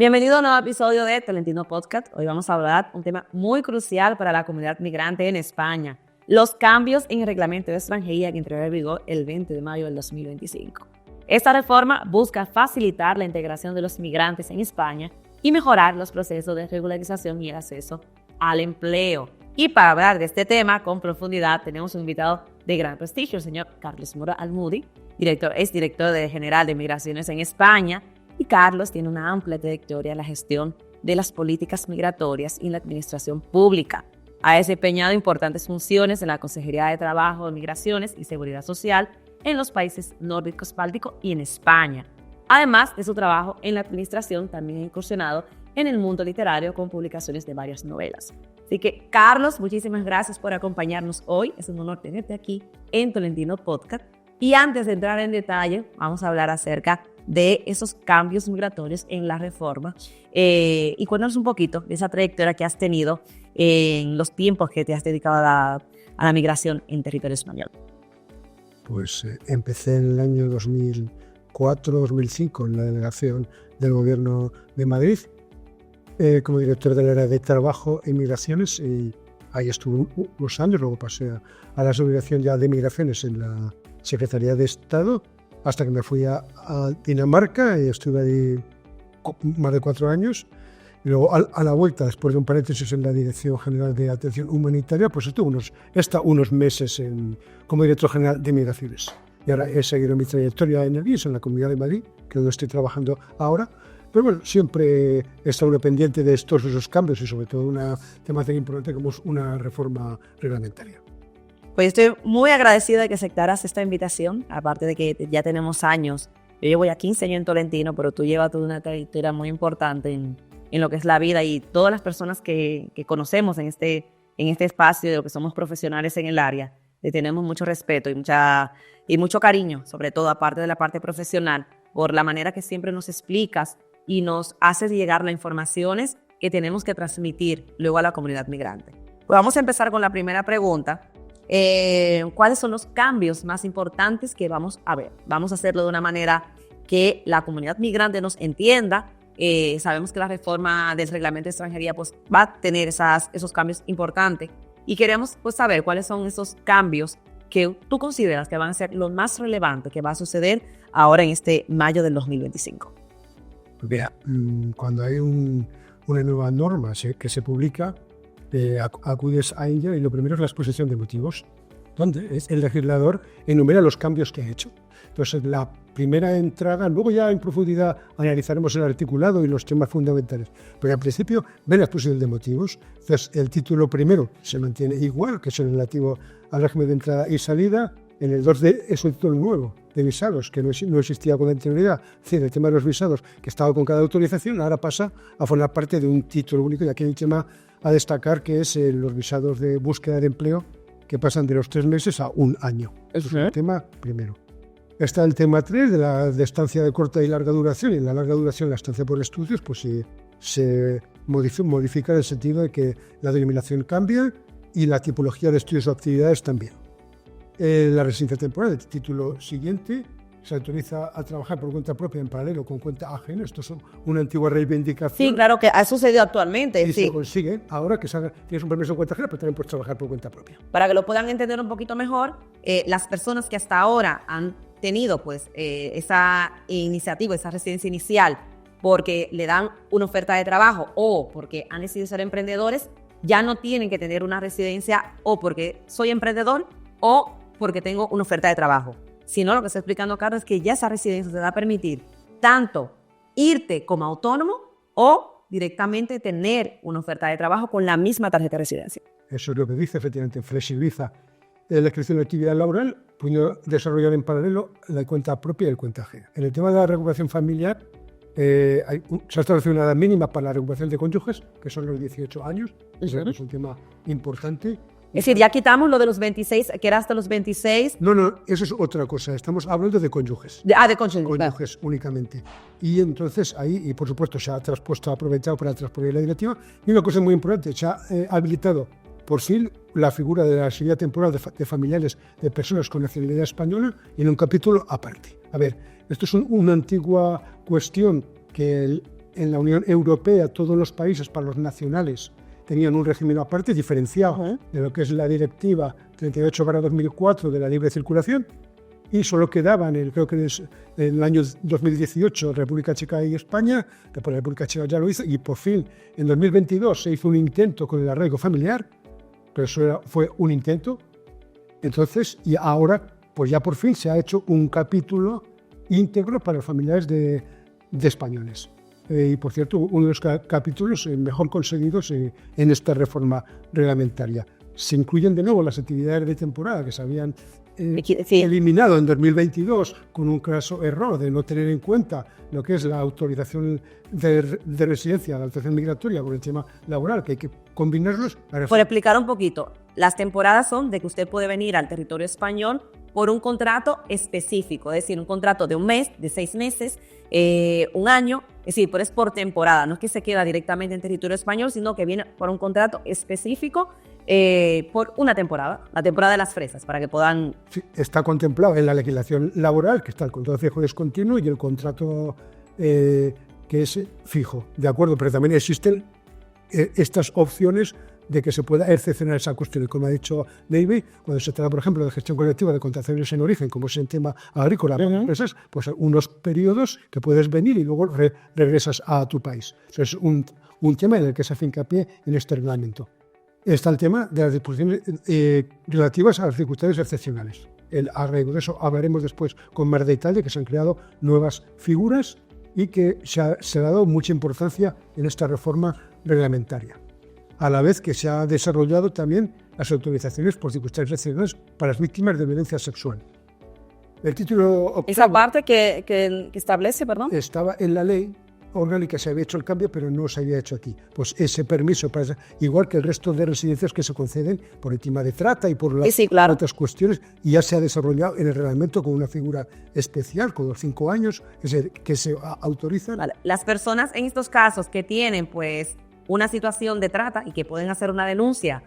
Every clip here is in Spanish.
Bienvenido a un nuevo episodio de Tolentino Podcast. Hoy vamos a hablar de un tema muy crucial para la comunidad migrante en España: los cambios en el reglamento de extranjería que entró en vigor el 20 de mayo del 2025. Esta reforma busca facilitar la integración de los migrantes en España y mejorar los procesos de regularización y el acceso al empleo. Y para hablar de este tema con profundidad, tenemos un invitado de gran prestigio, el señor Carlos Mora Almudi, exdirector general de Migraciones en España. Y Carlos tiene una amplia trayectoria en la gestión de las políticas migratorias y en la administración pública. Ha desempeñado importantes funciones en la Consejería de Trabajo, Migraciones y Seguridad Social en los países nórdicos bálticos y en España. Además de su trabajo en la administración, también ha incursionado en el mundo literario con publicaciones de varias novelas. Así que, Carlos, muchísimas gracias por acompañarnos hoy. Es un honor tenerte aquí en Tolentino Podcast. Y antes de entrar en detalle, vamos a hablar acerca de esos cambios migratorios en la reforma. Y cuéntanos un poquito de esa trayectoria que has tenido en los tiempos que te has dedicado a la migración en territorio español. Pues empecé en el año 2004-2005 en la delegación del Gobierno de Madrid como director del área de Trabajo e Migraciones, y ahí estuve unos años. Luego pasé a la subdelegación ya de Migraciones en la Secretaría de Estado, hasta que me fui a Dinamarca y estuve ahí más de 4 años. Y luego a la vuelta, después de un paréntesis en la Dirección General de Atención Humanitaria, pues estuve unos meses como director general de Migraciones. Y ahora he seguido mi trayectoria en el IES, en la Comunidad de Madrid, que es donde estoy trabajando ahora. Pero bueno, siempre he estado pendiente de todos esos cambios y sobre todo una temática importante como es una reforma reglamentaria. Pues estoy muy agradecida de que aceptaras esta invitación, aparte de que ya tenemos años. Yo llevo ya 15 años en Tolentino, pero tú llevas toda una trayectoria muy importante en lo que es la vida, y todas las personas que conocemos en este espacio, de lo que somos profesionales en el área, le tenemos mucho respeto y mucho cariño, sobre todo aparte de la parte profesional, por la manera que siempre nos explicas y nos haces llegar las informaciones que tenemos que transmitir luego a la comunidad migrante. Pues vamos a empezar con la primera pregunta. ¿Cuáles son los cambios más importantes que vamos a ver? Vamos a hacerlo de una manera que la comunidad migrante nos entienda. Sabemos que la reforma del reglamento de extranjería pues, va a tener esos cambios importantes, y queremos pues, saber cuáles son esos cambios que tú consideras que van a ser los más relevantes que va a suceder ahora en este mayo del 2025. Pues mira, cuando hay una nueva norma que se publica, acudes a ella y lo primero es la exposición de motivos, donde el legislador enumera los cambios que ha hecho. Entonces, la primera entrada, luego ya en profundidad analizaremos el articulado y los temas fundamentales, pero al principio ven la exposición de motivos. Entonces, el título primero se mantiene igual, que es el relativo al régimen de entrada y salida. En el 2D es un título nuevo de visados, que no existía con anterioridad. Es decir, el tema de los visados, que estaba con cada autorización, ahora pasa a formar parte de un título único. Y aquí hay un tema a destacar, que es los visados de búsqueda de empleo, que pasan de los 3 meses a 1 año. Eso es el tema primero. Está el tema 3 de estancia de corta y larga duración, y en la larga duración la estancia por estudios pues se modifica en el sentido de que la denominación cambia y la tipología de estudios o actividades también. La residencia temporal, el título siguiente, se autoriza a trabajar por cuenta propia en paralelo con cuenta ajena. Esto es una antigua reivindicación. Sí, claro que ha sucedido actualmente. Y sí. Se consigue ahora que tienes un permiso de cuenta ajena, pero también puedes trabajar por cuenta propia. Para que lo puedan entender un poquito mejor, las personas que hasta ahora han tenido pues, esa iniciativa, esa residencia inicial, porque le dan una oferta de trabajo o porque han decidido ser emprendedores, ya no tienen que tener una residencia o porque soy emprendedor o porque tengo una oferta de trabajo. Sino lo que está explicando Carlos es que ya esa residencia te va a permitir tanto irte como autónomo o directamente tener una oferta de trabajo con la misma tarjeta de residencia. Eso es lo que dice, efectivamente, flexibiliza la inscripción de actividad laboral, pudiendo desarrollar en paralelo la cuenta propia y el cuenta ajena. En el tema de la recuperación familiar, se ha establecido una edad mínima para la recuperación de cónyuges, que son los 18 años. Eso es un tema importante. Es decir, ya quitamos lo de los 26, que era hasta los 26. No, eso es otra cosa. Estamos hablando de cónyuges. De cónyuges. Cónyuges únicamente. Y entonces ahí, y por supuesto, se ha aprovechado para transponer la directiva. Y una cosa muy importante, se ha habilitado por fin la figura de la seguridad temporal de familiares de personas con nacionalidad española en un capítulo aparte. A ver, esto es una antigua cuestión que en la Unión Europea todos los países, para los nacionales, tenían un régimen aparte, diferenciado de lo que es la Directiva 38/2004 de la libre circulación, y solo quedaban, creo que en el año 2018, República Checa y España. Después la República Checa ya lo hizo, y por fin en 2022 se hizo un intento con el arraigo familiar, pero eso fue un intento. Entonces, y ahora, pues ya por fin se ha hecho un capítulo íntegro para los familiares de españoles. Y por cierto, uno de los capítulos mejor conseguidos en esta reforma reglamentaria. Se incluyen de nuevo las actividades de temporada que se habían eliminado en 2022 con un craso error de no tener en cuenta lo que es la autorización de residencia, la autorización migratoria con el tema laboral, que hay que combinarlos. Por explicar un poquito, las temporadas son de que usted puede venir al territorio español por un contrato específico, es decir, un contrato de un mes, de 6 meses, un año, es decir, pero es por temporada, no es que se queda directamente en territorio español, sino que viene por un contrato específico por una temporada, la temporada de las fresas, para que puedan... Sí, está contemplado en la legislación laboral, que está el contrato fijo discontinuo y el contrato que es fijo, ¿de acuerdo? Pero también existen estas opciones de que se pueda excepcionar esa cuestión. Y como ha dicho David, cuando se trata, por ejemplo, de gestión colectiva de contrataciones en origen, como es en tema agrícola, empresas, pues unos periodos que puedes venir y luego regresas a tu país. Eso es un tema en el que se hace hincapié en este reglamento. Está el tema de las disposiciones relativas a las circunstancias excepcionales. El arraigo, de eso hablaremos después con más detalle, que se han creado nuevas figuras y que se ha dado mucha importancia en esta reforma reglamentaria. A la vez que se ha desarrollado también las autorizaciones por circunstancias excepcionales para las víctimas de violencia sexual. El título octavo, esa parte que establece, perdón, estaba en la ley orgánica, se había hecho el cambio, pero no se había hecho aquí. Pues ese permiso, igual que el resto de residencias que se conceden por el tema de trata y por las otras cuestiones, y ya se ha desarrollado en el reglamento con una figura especial, con los 5 años que se autorizan. Vale. Las personas en estos casos que tienen pues una situación de trata y que pueden hacer una denuncia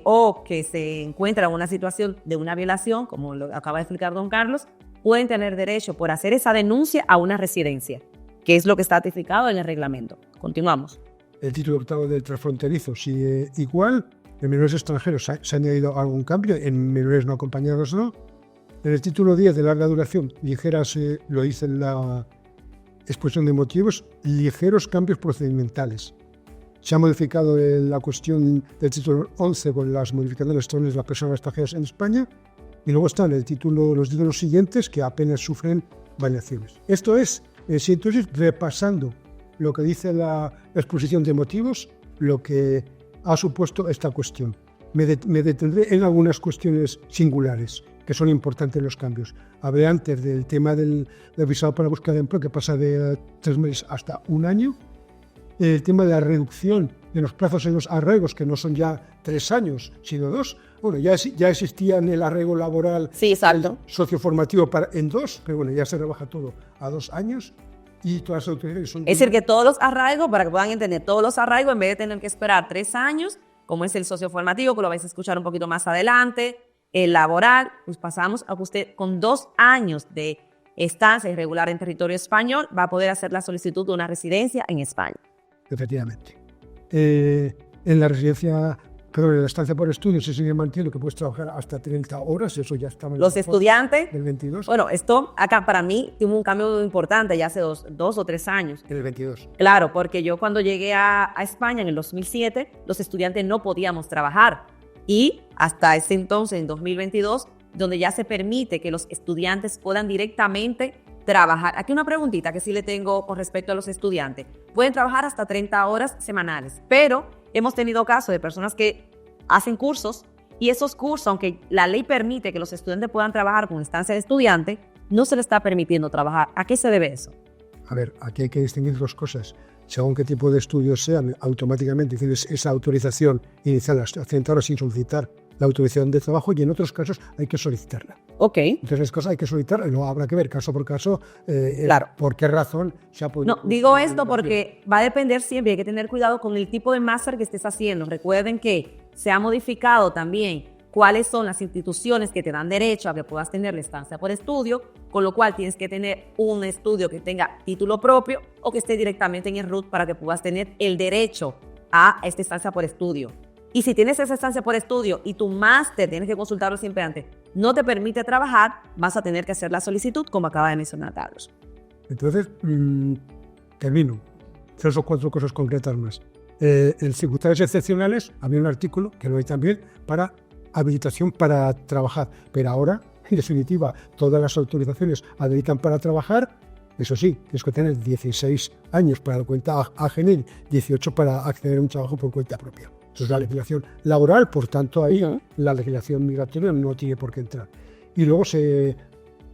o que se encuentran en una situación de una violación, como lo acaba de explicar don Carlos, pueden tener derecho por hacer esa denuncia a una residencia, que es lo que está tipificado en el reglamento. Continuamos. El título octavo del transfronterizo sigue igual. En menores extranjeros se ha añadido algún cambio, en menores no acompañados no. En el título 10 de larga duración, ligeras, lo dice en la exposición de motivos, ligeros cambios procedimentales. Se ha modificado la cuestión del título 11 con las modificaciones de las personas extranjeras en España, y luego están los títulos siguientes que apenas sufren variaciones. Esto es, entonces, repasando lo que dice la exposición de motivos, lo que ha supuesto esta cuestión. Me detendré en algunas cuestiones singulares que son importantes los cambios. Hablé antes del tema del visado para la búsqueda de empleo, que pasa de 3 meses hasta 1 año. El tema de la reducción de los plazos en los arraigos, que no son ya 3 años, sino 2. Bueno, ya existía en el arraigo laboral socioformativo en 2, pero bueno, ya se rebaja todo a 2 años. Y todas las autoridades son... Es decir, que todos los arraigos, para que puedan entender, todos los arraigos, en vez de tener que esperar 3 años, como es el socioformativo, que lo vais a escuchar un poquito más adelante, el laboral, pues pasamos a que usted con 2 años de estancia irregular en territorio español va a poder hacer la solicitud de una residencia en España. Efectivamente. En la residencia, perdón, en la estancia por estudios se sigue manteniendo que puedes trabajar hasta 30 horas, eso ya estaba en los estudiantes del 22. Bueno, esto acá para mí tuvo un cambio importante ya hace 2 o 3 años. En el 22. Claro, porque yo cuando llegué a España en el 2007, los estudiantes no podíamos trabajar. Y hasta ese entonces, en 2022, donde ya se permite que los estudiantes puedan directamente trabajar. Aquí una preguntita que sí le tengo con respecto a los estudiantes. Pueden trabajar hasta 30 horas semanales, pero hemos tenido casos de personas que hacen cursos y esos cursos, aunque la ley permite que los estudiantes puedan trabajar con estancia de estudiante, no se les está permitiendo trabajar. ¿A qué se debe eso? A ver, aquí hay que distinguir 2 cosas. Según qué tipo de estudios sean, automáticamente tienes esa autorización inicial hasta 30 horas sin solicitar la autorización de trabajo, y en otros casos hay que solicitarla. Ok. Entonces las cosas hay que solicitarla y luego habrá que ver caso por caso claro. por qué razón se ha podido... No, digo esto porque va a depender siempre, hay que tener cuidado con el tipo de máster que estés haciendo. Recuerden que se ha modificado también cuáles son las instituciones que te dan derecho a que puedas tener la estancia por estudio, con lo cual tienes que tener un estudio que tenga título propio o que esté directamente en el RUT para que puedas tener el derecho a esta estancia por estudio. Y si tienes esa estancia por estudio y tu máster, tienes que consultarlo siempre antes, no te permite trabajar, vas a tener que hacer la solicitud, como acaba de mencionar Carlos. Entonces, termino. 3 o 4 cosas concretas más. En circunstancias excepcionales, había un artículo, que lo hay también, para habilitación para trabajar. Pero ahora, en definitiva, todas las autorizaciones habilitan para trabajar. Eso sí, tienes que tener 16 años para la cuenta ajena, 18 para acceder a un trabajo por cuenta propia. Eso es la legislación laboral, por tanto ahí la legislación migratoria no tiene por qué entrar. Y luego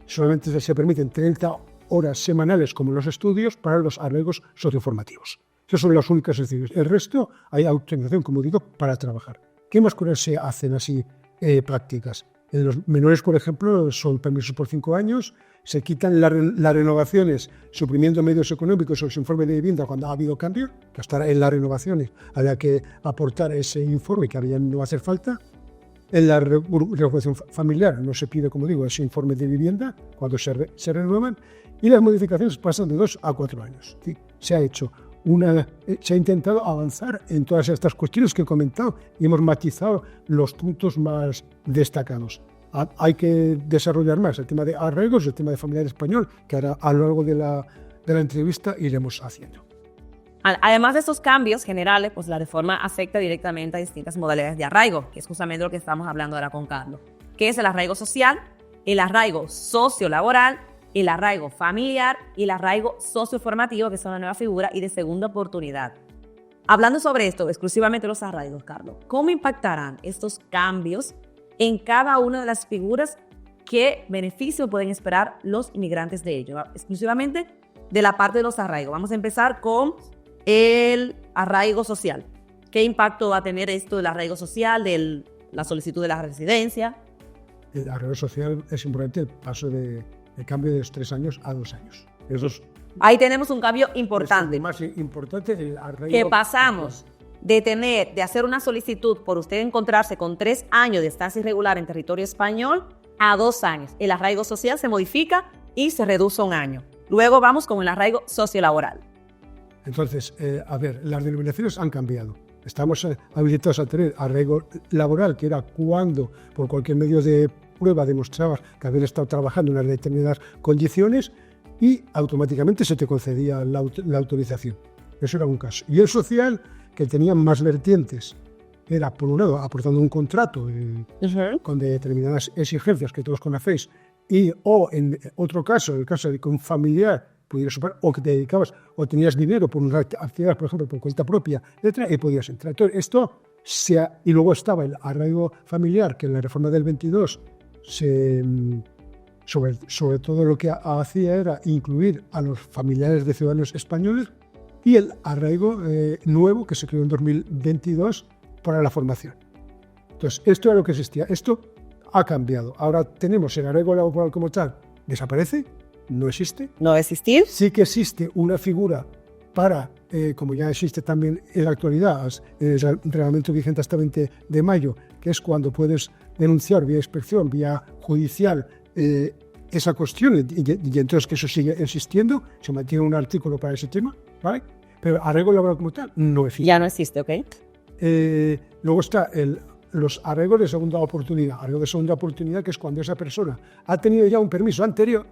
solamente se permiten 30 horas semanales como en los estudios para los arraigos socioformativos. Esas son las únicas excepciones. El resto hay autorización, como digo, para trabajar. ¿Qué más cosas se hacen así prácticas? En los menores, por ejemplo, son permisos por 5 años, se quitan las renovaciones suprimiendo medios económicos o los informes de vivienda cuando ha habido cambio, que hasta en las renovaciones había que aportar ese informe que había no va a hacer falta. En la regulación familiar no se pide, como digo, ese informe de vivienda cuando se renuevan, y las modificaciones pasan de 2 a 4 años. ¿Sí? Se ha intentado avanzar en todas estas cuestiones que he comentado y hemos matizado los puntos más destacados. Hay que desarrollar más el tema de arraigos, el tema de familiar español, que ahora a lo largo de la entrevista iremos haciendo. Además de estos cambios generales, pues la reforma afecta directamente a distintas modalidades de arraigo, que es justamente lo que estamos hablando ahora con Carlos, que es el arraigo social, el arraigo sociolaboral, el arraigo familiar y el arraigo socioformativo, que son una nueva figura y de segunda oportunidad. Hablando sobre esto, exclusivamente los arraigos, Carlos, ¿cómo impactarán estos cambios en cada una de las figuras? ¿Qué beneficio pueden esperar los inmigrantes de ello? Exclusivamente de la parte de los arraigos. Vamos a empezar con el arraigo social. ¿Qué impacto va a tener esto del arraigo social, de la solicitud de la residencia? El arraigo social es importante, el paso de cambio de los 3 años a 2 años. Ahí tenemos un cambio importante. Es más importante el arraigo. Que pasamos de hacer una solicitud por usted encontrarse con 3 años de estancia irregular en territorio español a 2 años. El arraigo social se modifica y se reduce a 1 año. Luego vamos con el arraigo sociolaboral. Entonces, las denominaciones han cambiado. Estamos habilitados a tener arraigo laboral, que era cuando por cualquier medio de prueba demostrabas que habías estado trabajando en unas determinadas condiciones y automáticamente se te concedía la autorización. Eso era un caso. Y el social, que tenía más vertientes, era por un lado aportando un contrato con determinadas exigencias que todos conocéis, o en otro caso, el caso de que un familiar pudieras superar, o que te dedicabas o tenías dinero por una actividad, por ejemplo, por cuenta propia, etc., y podías entrar. Entonces, y luego estaba el arraigo familiar, que en la reforma del 22 sobre todo lo que hacía era incluir a los familiares de ciudadanos españoles, y el arraigo nuevo que se creó en 2022 para la formación. Entonces, esto era lo que existía. Esto ha cambiado. Ahora tenemos el arraigo laboral como tal. ¿Desaparece? No existe. ¿No va a existir? Sí que existe una figura para, como ya existe también en la actualidad, el reglamento vigente hasta 20 de mayo, que es cuando puedes denunciar vía inspección, vía judicial, esa cuestión, y entonces que eso sigue existiendo. Se mantiene un artículo para ese tema, ¿vale? Pero arraigo laboral como tal no existe. Ya no existe, ¿ok? Luego está los arraigos de segunda oportunidad. Arraigo de segunda oportunidad, que es cuando esa persona ha tenido ya un permiso anterior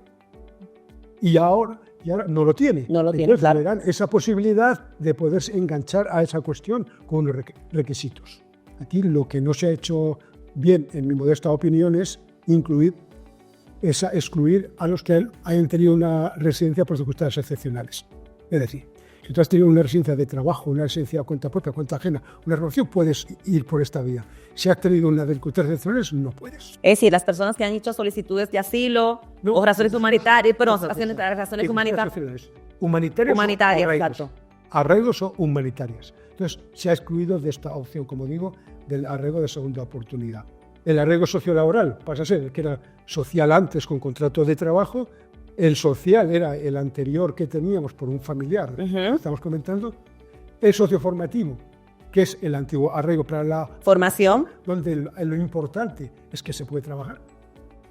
y ahora no lo tiene. No lo tiene, claro. Le dan esa posibilidad de poderse enganchar a esa cuestión con los requisitos. Aquí lo que no se ha hecho bien, en mi modesta opinión, es excluir a los que hayan tenido una residencia por circunstancias excepcionales. Es decir, si tú has tenido una residencia de trabajo, una residencia a cuenta propia, cuenta ajena, una relación, puedes ir por esta vía. Si has tenido una de circunstancias excepcionales, no puedes. Es decir, las personas que han hecho solicitudes de asilo o razones humanitarias, razones humanitarias. Humanitarias, exacto. Arraigos o humanitarias. Entonces, se ha excluido de esta opción, como digo, del arraigo de segunda oportunidad. El arraigo sociolaboral pasa a ser el que era social antes con contrato de trabajo. El social era el anterior que teníamos por un familiar, estamos comentando. El socioformativo, que es el antiguo arraigo para la formación, donde lo importante es que se puede trabajar.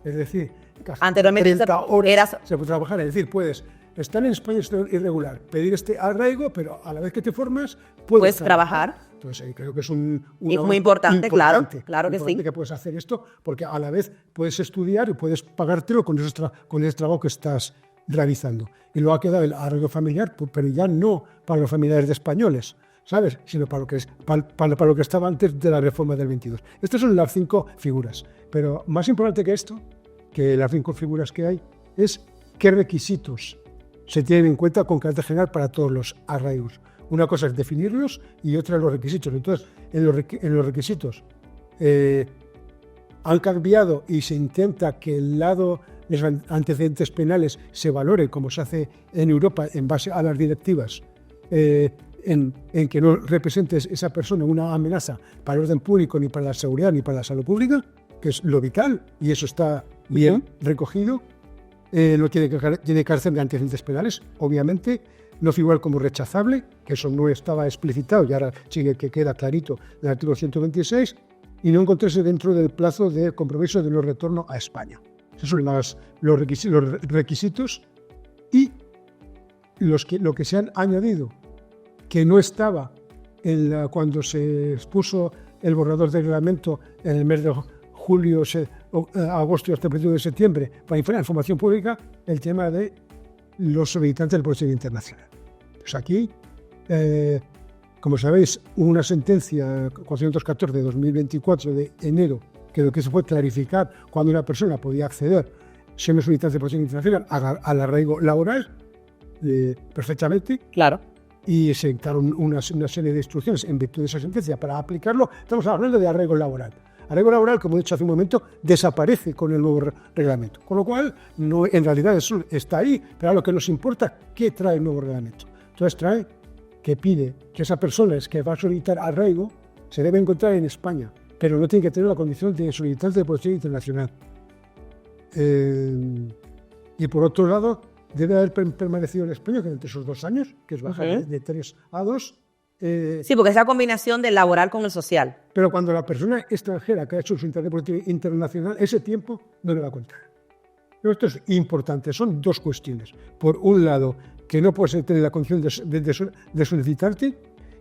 Es decir, casi anteriormente 30 horas era... se puede trabajar. Es decir, puedes estar en España irregular, pedir este arraigo, pero a la vez que te formas, puedes trabajar. Entonces, creo que es es muy importante, claro que sí. Que puedes hacer esto, porque a la vez puedes estudiar y puedes pagártelo con el trabajo que estás realizando. Y luego ha quedado el arraigo familiar, pero ya no para los familiares de españoles, ¿sabes? Sino para lo que estaba antes de la reforma del 22. Estas son las 5 figuras. Pero más importante que esto, que las 5 figuras que hay, es qué requisitos se tienen en cuenta con carácter general para todos los arraigos. Una cosa es definirlos y otra los requisitos. Entonces, en los requisitos han cambiado y se intenta que el lado de los antecedentes penales se valore como se hace en Europa en base a las directivas, en que no represente esa persona una amenaza para el orden público, ni para la seguridad, ni para la salud pública, que es lo vital, y eso está bien recogido. No tiene cárcel de antecedentes penales, obviamente. No figura como rechazable, que eso no estaba explicitado y ahora sigue que queda clarito en el artículo 126, y no encontrarse dentro del plazo de compromiso de no retorno a España. Esos son los requisitos y lo que se han añadido, que no estaba cuando se expuso el borrador del reglamento en el mes de julio, agosto y hasta el principio de septiembre, para información pública, el tema de los solicitantes del procedimiento internacional. Pues aquí, como sabéis, hubo una sentencia 414 de 2024 de enero que lo que se fue clarificar cuando una persona podía acceder, siendo solicitante del procedimiento internacional, al arraigo laboral perfectamente. Claro. Y se dictaron una serie de instrucciones en virtud de esa sentencia para aplicarlo. Estamos hablando de arraigo laboral. Arraigo laboral, como he dicho hace un momento, desaparece con el nuevo reglamento. Con lo cual, no, en realidad eso está ahí, pero a lo que nos importa, ¿qué trae el nuevo reglamento? Entonces trae que pide que esa persona que va a solicitar arraigo se debe encontrar en España, pero no tiene que tener la condición de solicitante de protección internacional. Y por otro lado, debe haber permanecido en España durante esos 2 años, que es bajar de 3 a 2. Sí, porque es la combinación del laboral con el social. Pero cuando la persona extranjera que ha hecho su intérprete internacional, ese tiempo no le va a contar. Pero esto es importante, son 2 cuestiones. Por un lado, que no puedes tener la condición de solicitarte,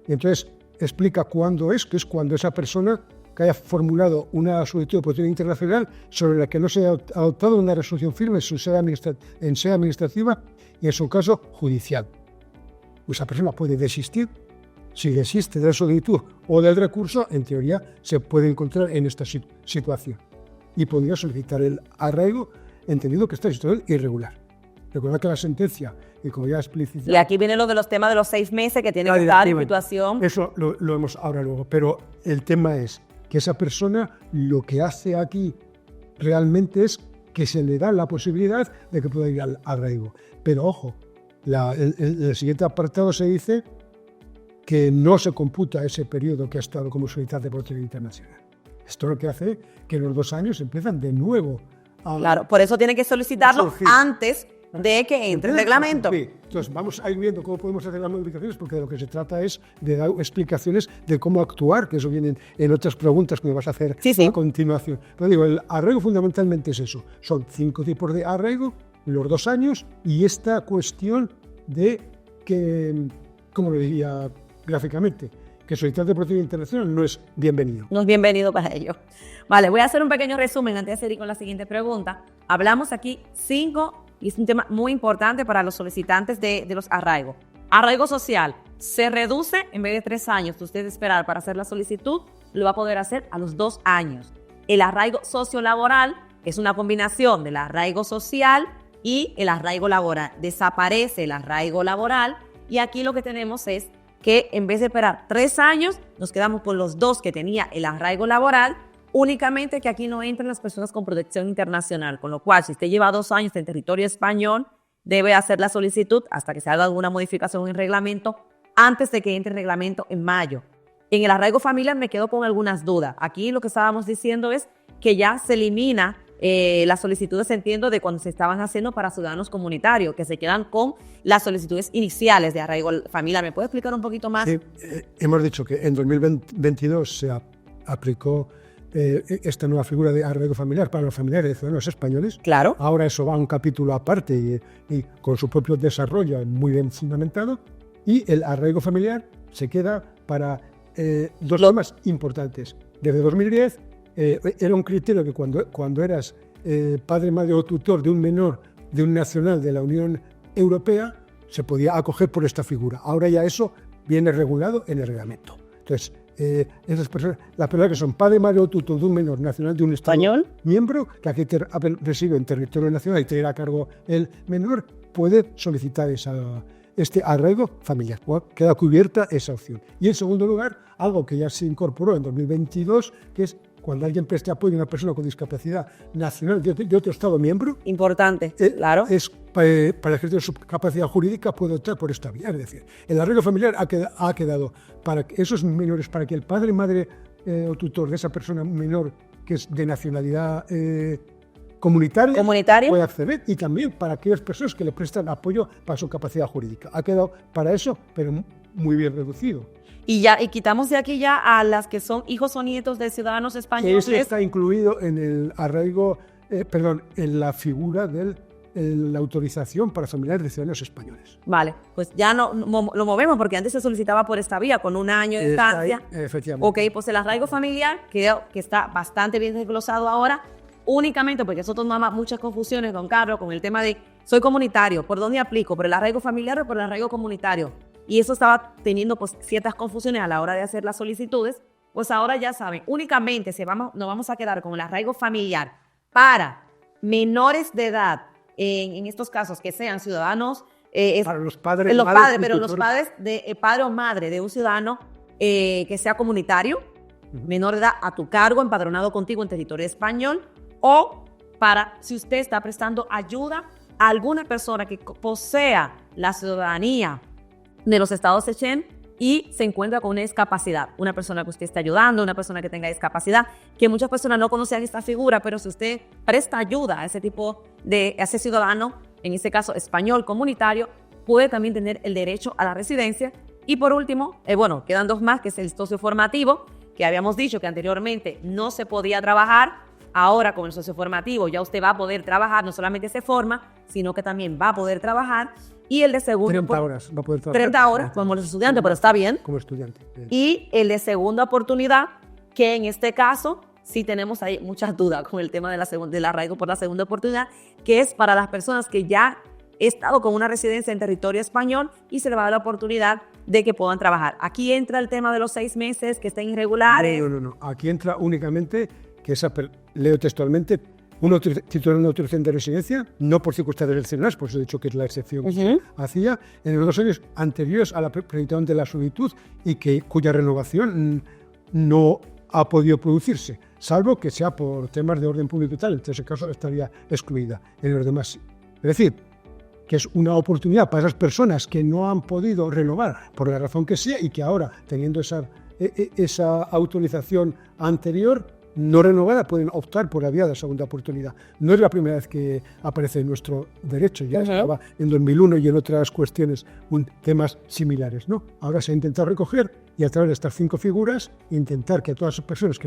y entonces explica cuándo es, que es cuando esa persona que haya formulado una solicitud de protección internacional sobre la que no se ha adoptado una resolución firme en sede administrativa y en su caso judicial. Esa persona puede desistir. Si desiste de la solicitud o del recurso, en teoría se puede encontrar en esta situación y podría solicitar el arraigo, entendido que está en situación irregular. Recuerda que la sentencia, y como ya explicité... Y aquí viene lo de los temas de los 6 meses que tiene que estar en situación... Eso lo vemos ahora luego, pero el tema es que esa persona lo que hace aquí realmente es que se le da la posibilidad de que pueda ir al arraigo. Pero ojo, en el siguiente apartado se dice que no se computa ese periodo que ha estado como solicitante de protección internacional. Esto es lo que hace que los 2 años empiezan de nuevo. Claro, por eso tiene que solicitarlo antes de que entre el reglamento. Sí. Entonces vamos a ir viendo cómo podemos hacer las modificaciones, porque de lo que se trata es de dar explicaciones de cómo actuar, que eso viene en otras preguntas que me vas a hacer a continuación. Pero digo, el arraigo fundamentalmente es eso. Son 5 tipos de arraigo, los 2 años, y esta cuestión de que, como lo diría gráficamente, que solicitar de protección internacional no es bienvenido. No es bienvenido para ello. Vale, voy a hacer un pequeño resumen antes de seguir con la siguiente pregunta. Hablamos aquí 5, y es un tema muy importante para los solicitantes de los arraigos. Arraigo social se reduce en vez de 3 años que usted esperar para hacer la solicitud, lo va a poder hacer a los 2 años. El arraigo sociolaboral es una combinación del arraigo social y el arraigo laboral. Desaparece el arraigo laboral y aquí lo que tenemos es que en vez de esperar 3 años, nos quedamos con los 2 que tenía el arraigo laboral, únicamente que aquí no entran las personas con protección internacional, con lo cual si usted lleva 2 años en territorio español, debe hacer la solicitud hasta que se haga alguna modificación en reglamento antes de que entre el reglamento en mayo. En el arraigo familiar me quedo con algunas dudas. Aquí lo que estábamos diciendo es que ya se elimina las solicitudes, entiendo, de cuando se estaban haciendo para ciudadanos comunitarios, que se quedan con las solicitudes iniciales de arraigo familiar. ¿Me puede explicar un poquito más? Sí, hemos dicho que en 2022 se aplicó esta nueva figura de arraigo familiar para los familiares de ciudadanos españoles. Claro. Ahora eso va a un capítulo aparte y con su propio desarrollo muy bien fundamentado. Y el arraigo familiar se queda para dos temas importantes. Desde 2010 era un criterio que cuando eras padre, madre o tutor de un menor, de un nacional de la Unión Europea, se podía acoger por esta figura. Ahora ya eso viene regulado en el reglamento. Entonces, esas personas, las personas que son padre, madre o tutor de un menor nacional de un Estado ¿Español? Miembro, que aquí reside en territorio nacional y tiene a cargo el menor, puede solicitar este arraigo familiar. Queda cubierta esa opción. Y en segundo lugar, algo que ya se incorporó en 2022, que es cuando alguien preste apoyo a una persona con discapacidad nacional de otro Estado miembro. Importante, claro. Es para ejercer su capacidad jurídica puede optar por esta vía. Es decir, el arraigo familiar ha quedado para esos menores, para que el padre, madre o tutor de esa persona menor que es de nacionalidad comunitaria puede acceder, y también para aquellas personas que le prestan apoyo para su capacidad jurídica. Ha quedado para eso, pero muy bien reducido. Y quitamos de aquí ya a las que son hijos o nietos de ciudadanos españoles. Eso está incluido en el arraigo, en la figura de la autorización para familiares de ciudadanos españoles. Vale, pues ya lo movemos porque antes se solicitaba por esta vía con un año de estancia. Efectivamente. Ok, pues el arraigo familiar, que está bastante bien desglosado ahora, únicamente porque eso toma muchas confusiones, don Carlos, con el tema de soy comunitario, ¿por dónde aplico? ¿Por el arraigo familiar o por el arraigo comunitario? Y eso estaba teniendo pues ciertas confusiones a la hora de hacer las solicitudes. Pues ahora ya saben, únicamente nos vamos a quedar con el arraigo familiar para menores de edad, en estos casos que sean ciudadanos, para los padres, pero los padres de padre o madre de un ciudadano que sea comunitario, menor de edad a tu cargo, empadronado contigo en territorio español, o para si usted está prestando ayuda a alguna persona que posea la ciudadanía de los estados Schengen y se encuentra con una discapacidad, una persona que usted está ayudando, una persona que tenga discapacidad, que muchas personas no conocían esta figura, pero si usted presta ayuda a ese tipo a ese ciudadano, en este caso español comunitario, puede también tener el derecho a la residencia. Y por último, quedan dos más, que es el socio formativo, que habíamos dicho que anteriormente no se podía trabajar. Ahora con el socio formativo ya usted va a poder trabajar, no solamente se forma, sino que también va a poder trabajar. Y el de segunda... 30 horas va a poder trabajar. 30 horas, como los estudiantes, pero está bien. Como estudiante. Y el de segunda oportunidad, que en este caso sí tenemos ahí muchas dudas con el tema del arraigo por la segunda oportunidad, que es para las personas que ya han estado con una residencia en territorio español y se les va a dar la oportunidad de que puedan trabajar. Aquí entra el tema de los 6 meses que estén irregulares. No. Aquí entra únicamente que leo textualmente, uno titular una autorización de residencia, no por circunstancias excepcionales, por eso he dicho que es la excepción que se hacía, en los 2 años anteriores a la presentación de la solicitud y cuya renovación no ha podido producirse, salvo que sea por temas de orden público y tal, en ese caso estaría excluida. En los demás sí. Es decir, que es una oportunidad para esas personas que no han podido renovar por la razón que sea y que ahora, teniendo esa autorización anterior no renovada, pueden optar por la vía de la segunda oportunidad. No es la primera vez que aparece en nuestro derecho, ya estaba en 2001 y en otras cuestiones temas similares, ¿no? Ahora se ha intentado recoger y a través de estas 5 figuras intentar que todas las personas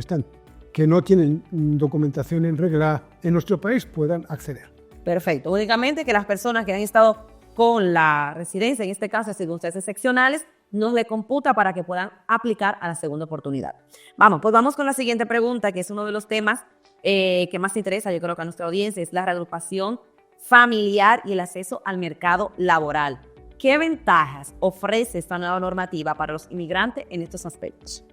que no tienen documentación en regla en nuestro país puedan acceder. Perfecto. Únicamente que las personas que han estado con la residencia, en este caso, circunstancias excepcionales, no le computa para que puedan aplicar a la segunda oportunidad. Vamos con la siguiente pregunta, que es uno de los temas que más interesa, yo creo que a nuestra audiencia, es la reagrupación familiar y el acceso al mercado laboral. ¿Qué ventajas ofrece esta nueva normativa para los inmigrantes en estos aspectos?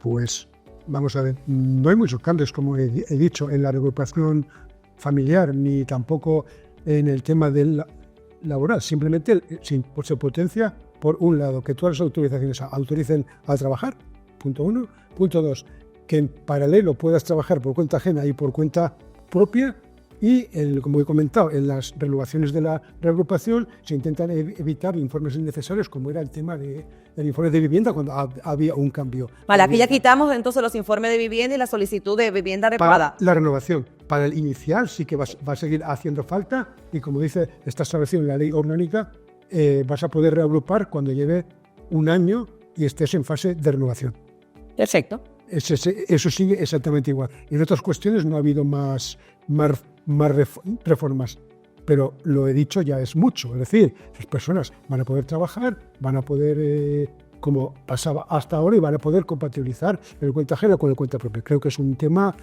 Pues vamos a ver, no hay muchos cambios, como he dicho, en la reagrupación familiar, ni tampoco en el tema del laboral. Simplemente se potencia, por un lado, que todas las autorizaciones autoricen a trabajar, punto 1. Punto 2, que en paralelo puedas trabajar por cuenta ajena y por cuenta propia. Y, como he comentado, en las renovaciones de la reagrupación se intentan evitar informes innecesarios, como era el tema del informe de vivienda cuando había un cambio. Vale, aquí ya quitamos entonces los informes de vivienda y la solicitud de vivienda adecuada. Para la renovación. para el inicial sí que va a seguir haciendo falta y como dice, está establecido en la ley orgánica, vas a poder reagrupar cuando lleve un año y estés en fase de renovación. Perfecto. Eso sigue exactamente igual. Y en otras cuestiones no ha habido más reformas. Pero lo he dicho, ya es mucho. Es decir, las personas van a poder trabajar, van a poder, como pasaba hasta ahora, y van a poder compatibilizar el cuenta ajena con el cuenta propia. Creo que es un tema,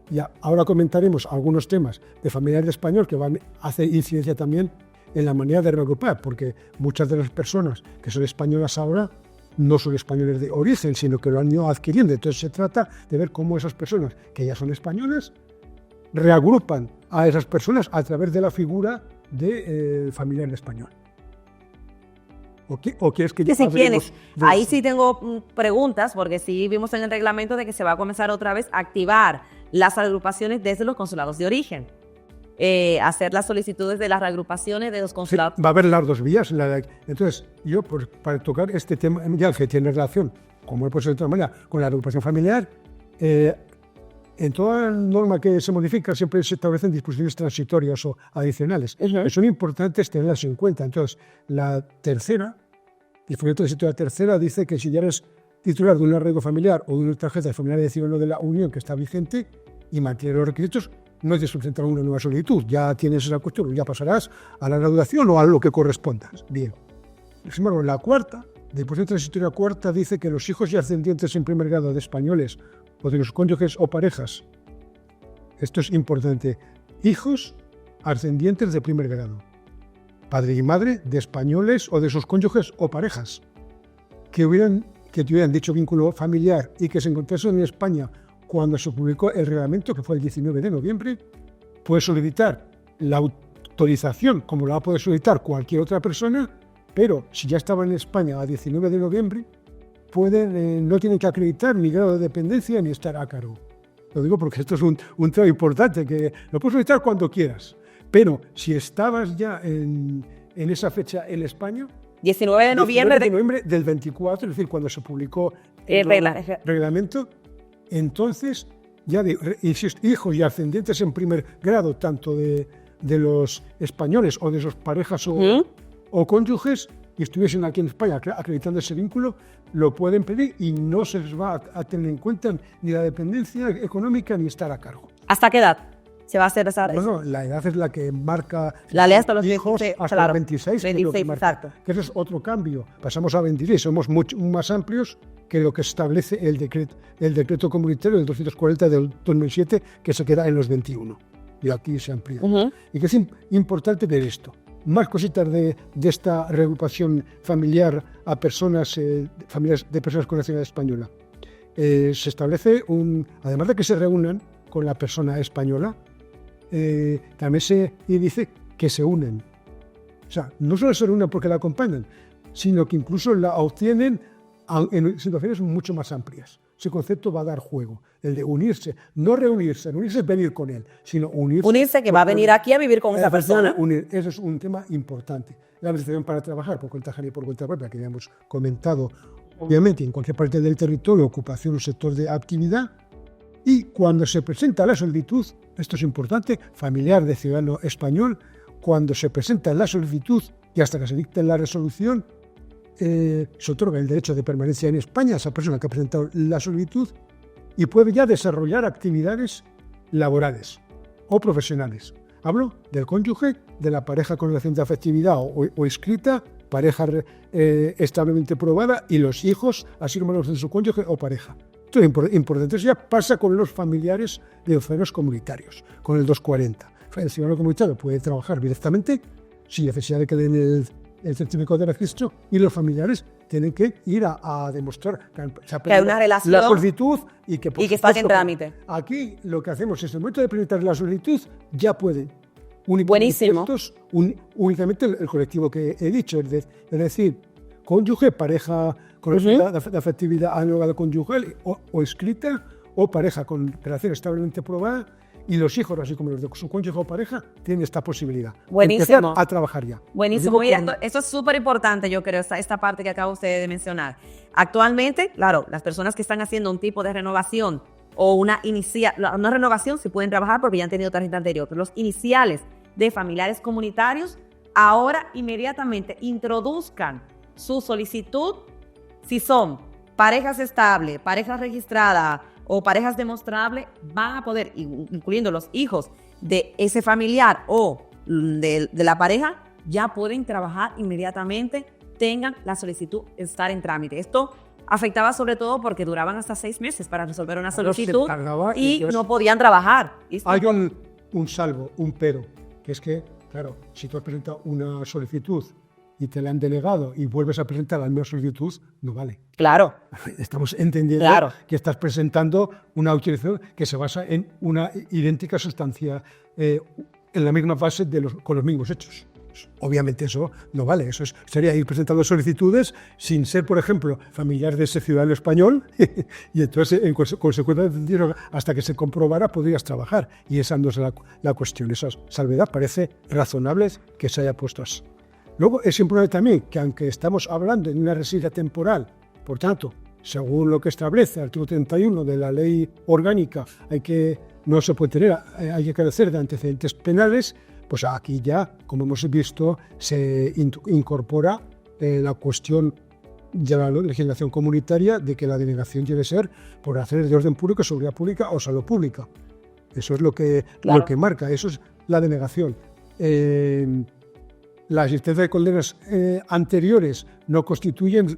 ya ahora comentaremos algunos temas de familiar de español que van a hacer incidencia también en la manera de reagrupar, porque muchas de las personas que son españolas ahora no son españoles de origen, sino que lo han ido adquiriendo. Entonces se trata de ver cómo esas personas que ya son españolas reagrupan a esas personas a través de la figura de familiar español. ¿O quieres que si quieres? Ahí sí tengo preguntas, porque sí vimos en el reglamento de que se va a comenzar otra vez a activar las agrupaciones desde los consulados de origen. Hacer las solicitudes de las reagrupaciones de los consulados. Sí, va a haber las dos vías. Entonces, yo, para tocar este tema, ya que tiene relación, como he puesto de otra manera, con la reagrupación familiar, en toda norma que se modifica siempre se establecen disposiciones transitorias o adicionales. Son importantes tenerlas en cuenta. Entonces, la tercera, disposición transitoria tercera, dice que si ya eres titular de un arraigo familiar o de una tarjeta de familiar de ciudadano de la Unión que está vigente y mantiene los requisitos, no tienes que presentar una nueva solicitud. Ya tienes esa cuestión, ya pasarás a la graduación o a lo que corresponda. Bien. Sin embargo, la cuarta, disposición transitoria cuarta, dice que los hijos y ascendientes en primer grado de españoles o de los cónyuges o parejas, esto es importante, hijos ascendientes de primer grado, padre y madre de españoles o de sus cónyuges o parejas, que tuvieran dicho vínculo familiar y que se encontrasen en España cuando se publicó el reglamento, que fue el 19 de noviembre, puede solicitar la autorización, como la va a poder solicitar cualquier otra persona, pero si ya estaba en España a 19 de noviembre, no tienen que acreditar ni grado de dependencia ni estar a cargo. Lo digo porque esto es un tema importante, que lo puedes solicitar cuando quieras, pero si estabas ya en esa fecha en España, 19 de noviembre del 24, es decir, cuando se publicó el reglamento, entonces ya hijos y ascendientes en primer grado, tanto de los españoles o de sus parejas o cónyuges, y estuviesen aquí en España acreditando ese vínculo, lo pueden pedir y no se les va a tener en cuenta ni la dependencia económica ni estar a cargo. ¿Hasta qué edad se va a hacer esa? Bueno, la edad es la que marca la ley hasta los hijos, 26, hasta claro, los 26, 26 exacto. Que eso es otro cambio. Pasamos a 26, somos mucho más amplios que lo que establece el decreto comunitario del 240 del 2007, que se queda en los 21. Y aquí se amplía. Y que es importante ver esto. Más cositas de esta reagrupación familiar a personas, familias de personas con nacionalidad española. Se establece, además de que se reúnan con la persona española, también se dice que se unen. O sea, no solo se reúnen porque la acompañan, sino que incluso la obtienen en situaciones mucho más amplias. Ese concepto va a dar juego, el de unirse, no reunirse, unirse es venir con él, sino unirse. Unirse, que va a venir aquí a vivir con esa persona. Eso es un tema importante. La habilitación para trabajar por cuenta ajena y por cuenta propia, que ya hemos comentado, obviamente, en cualquier parte del territorio, ocupación o sector de actividad. Y cuando se presenta la solicitud, esto es importante, familiar de ciudadano español, cuando se presenta la solicitud y hasta que se dicte la resolución, se otorga el derecho de permanencia en España a esa persona que ha presentado la solicitud y puede ya desarrollar actividades laborales o profesionales. Hablo del cónyuge, de la pareja con relación de afectividad o escrita, pareja establemente probada y los hijos, así como los de su cónyuge o pareja. Esto es importante. Eso ya pasa con los familiares de los ciudadanos comunitarios, con el 240. El ciudadano comunitario puede trabajar directamente sin necesidad de que den el certificado de registro y los familiares tienen que ir a demostrar que hay una relación, la solicitud y que está en trámite. Aquí lo que hacemos es, en el momento de presentar la solicitud, ya pueden buenísimo únicamente el colectivo que he dicho, es decir, cónyuge, pareja con de afectividad análoga conyugal o escrita, o pareja con relación establemente probada, y los hijos, así como los de su cónyuge o pareja, tienen esta posibilidad. Buenísimo. Empezar a trabajar ya. Buenísimo. Mira, esto es súper importante, yo creo, esta parte que acaba usted de mencionar. Actualmente, claro, las personas que están haciendo un tipo de renovación o una renovación, si pueden trabajar porque ya han tenido tarjeta anterior, pero los iniciales de familiares comunitarios, ahora inmediatamente introduzcan su solicitud si son parejas estables, parejas registradas o parejas demostrables, van a poder, incluyendo los hijos de ese familiar o de la pareja, ya pueden trabajar inmediatamente, tengan la solicitud estar en trámite. Esto afectaba sobre todo porque duraban hasta 6 meses para resolver una solicitud y no podían trabajar. Hay un salvo, un pero, que es que, claro, si tú has presentado una solicitud y te la han denegado y vuelves a presentar la misma solicitud, no vale. Claro. Estamos entendiendo que estás presentando una autorización que se basa en una idéntica sustancia, en la misma fase con los mismos hechos. Obviamente eso no vale, sería ir presentando solicitudes sin ser, por ejemplo, familiar de ese ciudadano español y entonces, en consecuencia, hasta que se comprobara podrías trabajar. Y esa no es la cuestión, esa salvedad parece razonable que se haya puesto así. Luego es importante también que aunque estamos hablando de una residencia temporal, por tanto, según lo que establece el artículo 31 de la ley orgánica, no se puede tener, hay que carecer de antecedentes penales, pues aquí ya, como hemos visto, se incorpora la cuestión de la legislación comunitaria de que la denegación debe ser por razones de orden público, seguridad pública o salud pública. Eso es lo que marca, eso es la denegación. La existencia de condenas anteriores no constituyen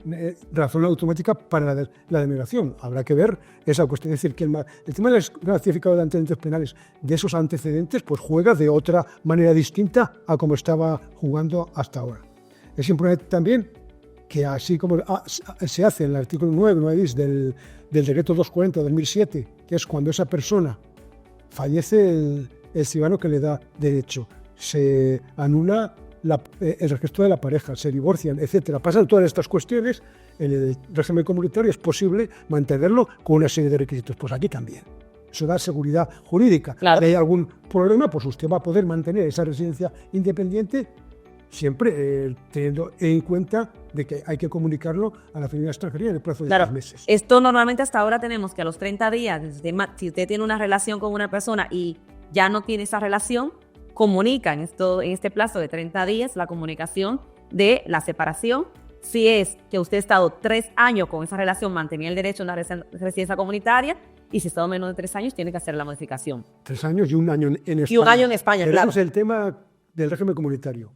razón automática para la denegación. Habrá que ver esa cuestión. Es decir, que el tema del clasificado de antecedentes penales de esos antecedentes pues juega de otra manera distinta a como estaba jugando hasta ahora. Es importante también que así como se hace en el artículo 9 bis del decreto 240 de 2007, que es cuando esa persona fallece el ciudadano que le da derecho, se anula el registro de la pareja, se divorcian, etcétera. Pasan todas estas cuestiones, en el régimen comunitario es posible mantenerlo con una serie de requisitos. Pues aquí también. Eso da seguridad jurídica. Claro. Si hay algún problema, pues usted va a poder mantener esa residencia independiente siempre teniendo en cuenta de que hay que comunicarlo a la familia extranjera en el plazo de 3 meses. Esto normalmente hasta ahora tenemos que a los 30 días, si usted tiene una relación con una persona y ya no tiene esa relación, comunica en este plazo de 30 días la comunicación de la separación. Si es que usted ha estado 3 años con esa relación, mantenía el derecho a una residencia comunitaria, y si ha estado menos de 3 años, tiene que hacer la modificación. 3 años y 1 año en España. Y 1 año en España, claro. Es el tema del régimen comunitario.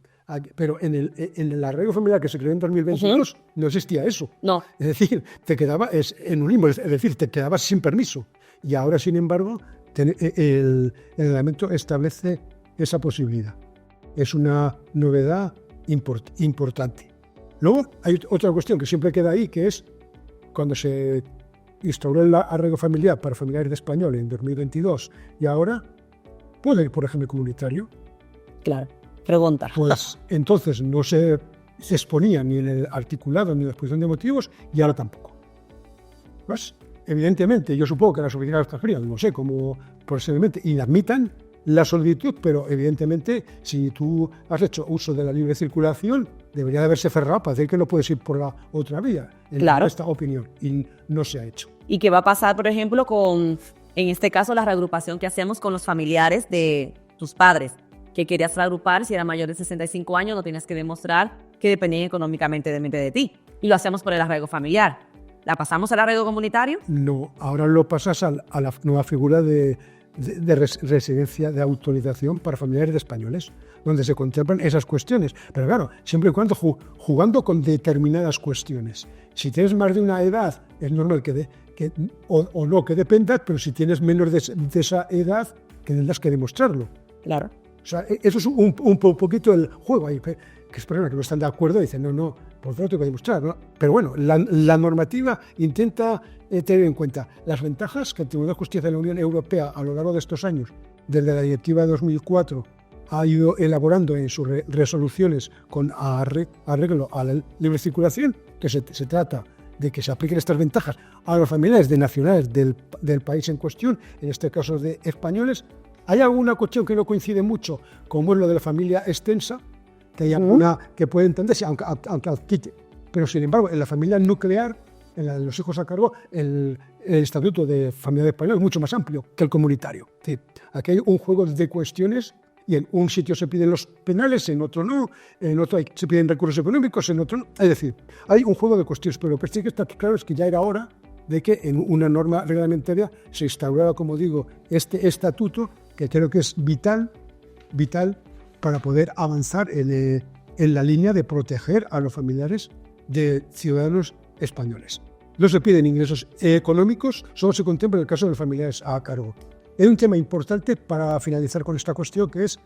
Pero en el arraigo familiar que se creó en 2022 no existía eso. No. Es decir, te quedabas en un limbo, es decir, te quedabas sin permiso. Y ahora, sin embargo, el reglamento establece esa posibilidad. Es una novedad importante. Luego hay otra cuestión que siempre queda ahí, que es cuando se instauró el arraigo familiar para familiares de españoles en 2022 y ahora puede ir por régimen comunitario. Claro. Pregunta. Pues entonces no se exponía ni en el articulado ni en la exposición de motivos y ahora tampoco. Pues, evidentemente, yo supongo que las oficinas extranjeras, no sé cómo posiblemente inadmitan la solicitud, pero evidentemente si tú has hecho uso de la libre circulación, debería de haberse cerrado para decir que no puedes ir por la otra vía. Claro. Esta opinión, y no se ha hecho. ¿Y qué va a pasar, por ejemplo, en este caso, la reagrupación que hacemos con los familiares de tus padres? Que querías reagrupar, si era mayor de 65 años, no tienes que demostrar que dependían económicamente de ti. Y lo hacemos por el arraigo familiar. ¿La pasamos al arraigo comunitario? No, ahora lo pasas a la nueva figura de residencia de autorización para familiares de españoles, donde se contemplan esas cuestiones. Pero claro, siempre y cuando jugando con determinadas cuestiones. Si tienes más de una edad, es normal que dependas, pero si tienes menos de esa edad, que tendrás que demostrarlo. Claro. O sea, eso es un poquito el juego ahí, que es personas que no están de acuerdo y dicen, no, por favor tengo que demostrar, ¿no? Pero bueno, la normativa intenta tener en cuenta las ventajas que el Tribunal de Justicia de la Unión Europea a lo largo de estos años, desde la Directiva de 2004, ha ido elaborando en sus resoluciones con arreglo a la libre circulación, que se trata de que se apliquen estas ventajas a los familiares de nacionales del país en cuestión, en este caso de españoles. Hay alguna cuestión que no coincide mucho, como es lo de la familia extensa, que hay alguna que puede entenderse, aunque pero sin embargo, en la familia nuclear en la de los hijos a cargo, el Estatuto de Familia Española es mucho más amplio que el comunitario. Es decir, aquí hay un juego de cuestiones y en un sitio se piden los penales, en otro no, en otro se piden recursos económicos, en otro no. Es decir, hay un juego de cuestiones, pero lo que sí que está claro es que ya era hora de que en una norma reglamentaria se instaurara, como digo, este estatuto, que creo que es vital para poder avanzar en la línea de proteger a los familiares de ciudadanos españoles. No se piden ingresos económicos, solo se contempla el caso de los familiares a cargo. Hay un tema importante para finalizar con esta cuestión, que es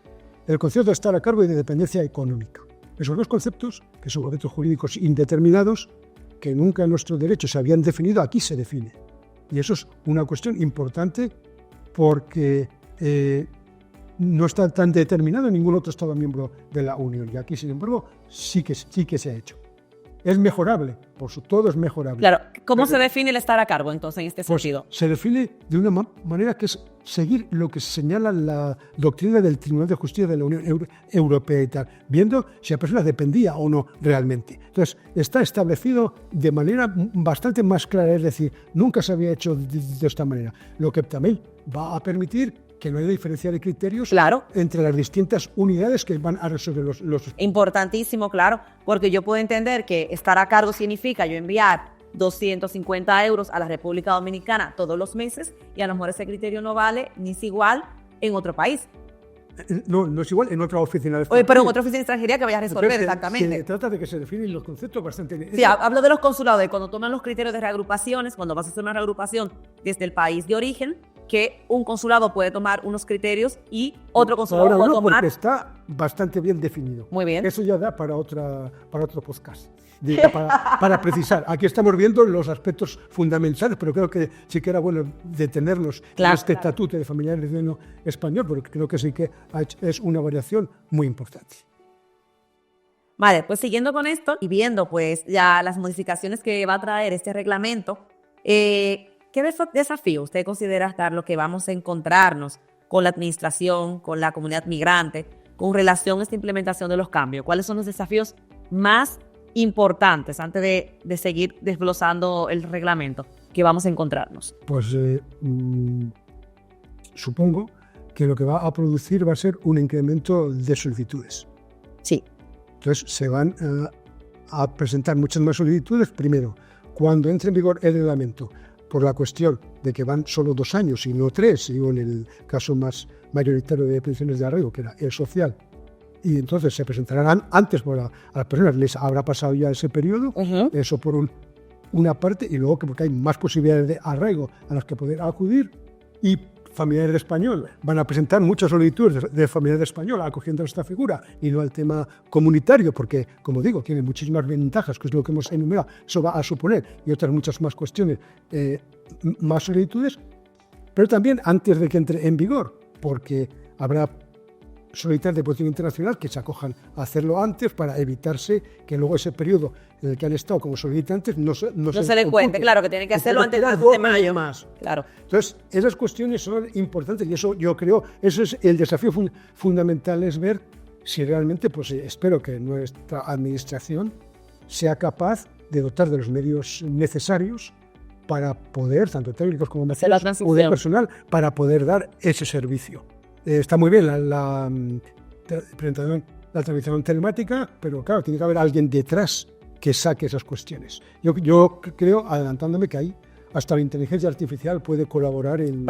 el concepto de estar a cargo y de dependencia económica. Esos dos conceptos, que son conceptos jurídicos indeterminados, que nunca en nuestro derecho se habían definido, aquí se define. Y eso es una cuestión importante porque no está tan determinado en ningún otro Estado miembro de la Unión. Y aquí, sin embargo, sí que se ha hecho. Es mejorable, todo es mejorable. Claro, ¿cómo se define el estar a cargo entonces en este sentido? Se define de una manera que es seguir lo que señala la doctrina del Tribunal de Justicia de la Unión Europea y tal, viendo si la persona dependía o no realmente. Entonces, está establecido de manera bastante más clara, es decir, nunca se había hecho de esta manera, lo que también va a permitir que no haya diferencia de criterios entre las distintas unidades que van a resolver los... Importantísimo, claro, porque yo puedo entender que estar a cargo significa yo enviar 250 euros a la República Dominicana todos los meses y a lo mejor ese criterio no vale ni es igual en otro país. No es igual en otra oficina de extranjería. Pero en otra oficina de extranjería que vaya a resolver. Entonces, exactamente. Se trata de que se definen los conceptos bastante bien. Sí, hablo de los consulados, de cuando toman los criterios de reagrupaciones, cuando vas a hacer una reagrupación desde el país de origen, que un consulado puede tomar unos criterios y otro consulado puede tomar... Porque está bastante bien definido. Muy bien. Eso ya da para otro podcast. Para precisar. Aquí estamos viendo los aspectos fundamentales, pero creo que sí que era bueno detenernos en este estatuto de familiares de español, porque creo que sí que es una variación muy importante. Vale, pues siguiendo con esto y viendo pues ya las modificaciones que va a traer este reglamento, ¿qué desafío usted considera estar lo que vamos a encontrarnos con la administración, con la comunidad migrante, con relación a esta implementación de los cambios? ¿Cuáles son los desafíos más importantes antes de seguir desglosando el reglamento que vamos a encontrarnos? Pues supongo que lo que va a producir va a ser un incremento de solicitudes. Sí. Entonces se van a presentar muchas más solicitudes. Primero, cuando entre en vigor el reglamento, por la cuestión de que van solo 2 años y no 3, digo en el caso más mayoritario de peticiones de arraigo, que era el social, y entonces se presentarán antes, a las personas les habrá pasado ya ese periodo, eso por una parte, y luego que porque hay más posibilidades de arraigo a las que poder acudir, y familiares de español van a presentar muchas solicitudes de familiares de español acogiendo esta figura y no al tema comunitario, porque, como digo, tiene muchísimas ventajas, que es lo que hemos enumerado, eso va a suponer, y otras muchas más cuestiones, más solicitudes, pero también antes de que entre en vigor, porque habrá solicitudes de protección internacional que se acojan a hacerlo antes para evitarse que luego ese periodo en el que han estado como solicitantes no se le cuente, claro, que tienen que hacerlo antes de mayo más. Claro. Entonces, esas cuestiones son importantes y eso yo creo, eso es el desafío fundamental, es ver si realmente, pues espero que nuestra administración sea capaz de dotar de los medios necesarios para poder, tanto técnicos como materiales, o de personal, para poder dar ese servicio. Está muy bien la transmisión telemática, pero claro, tiene que haber alguien detrás que saque esas cuestiones. Yo creo, adelantándome, que ahí hasta la inteligencia artificial puede colaborar en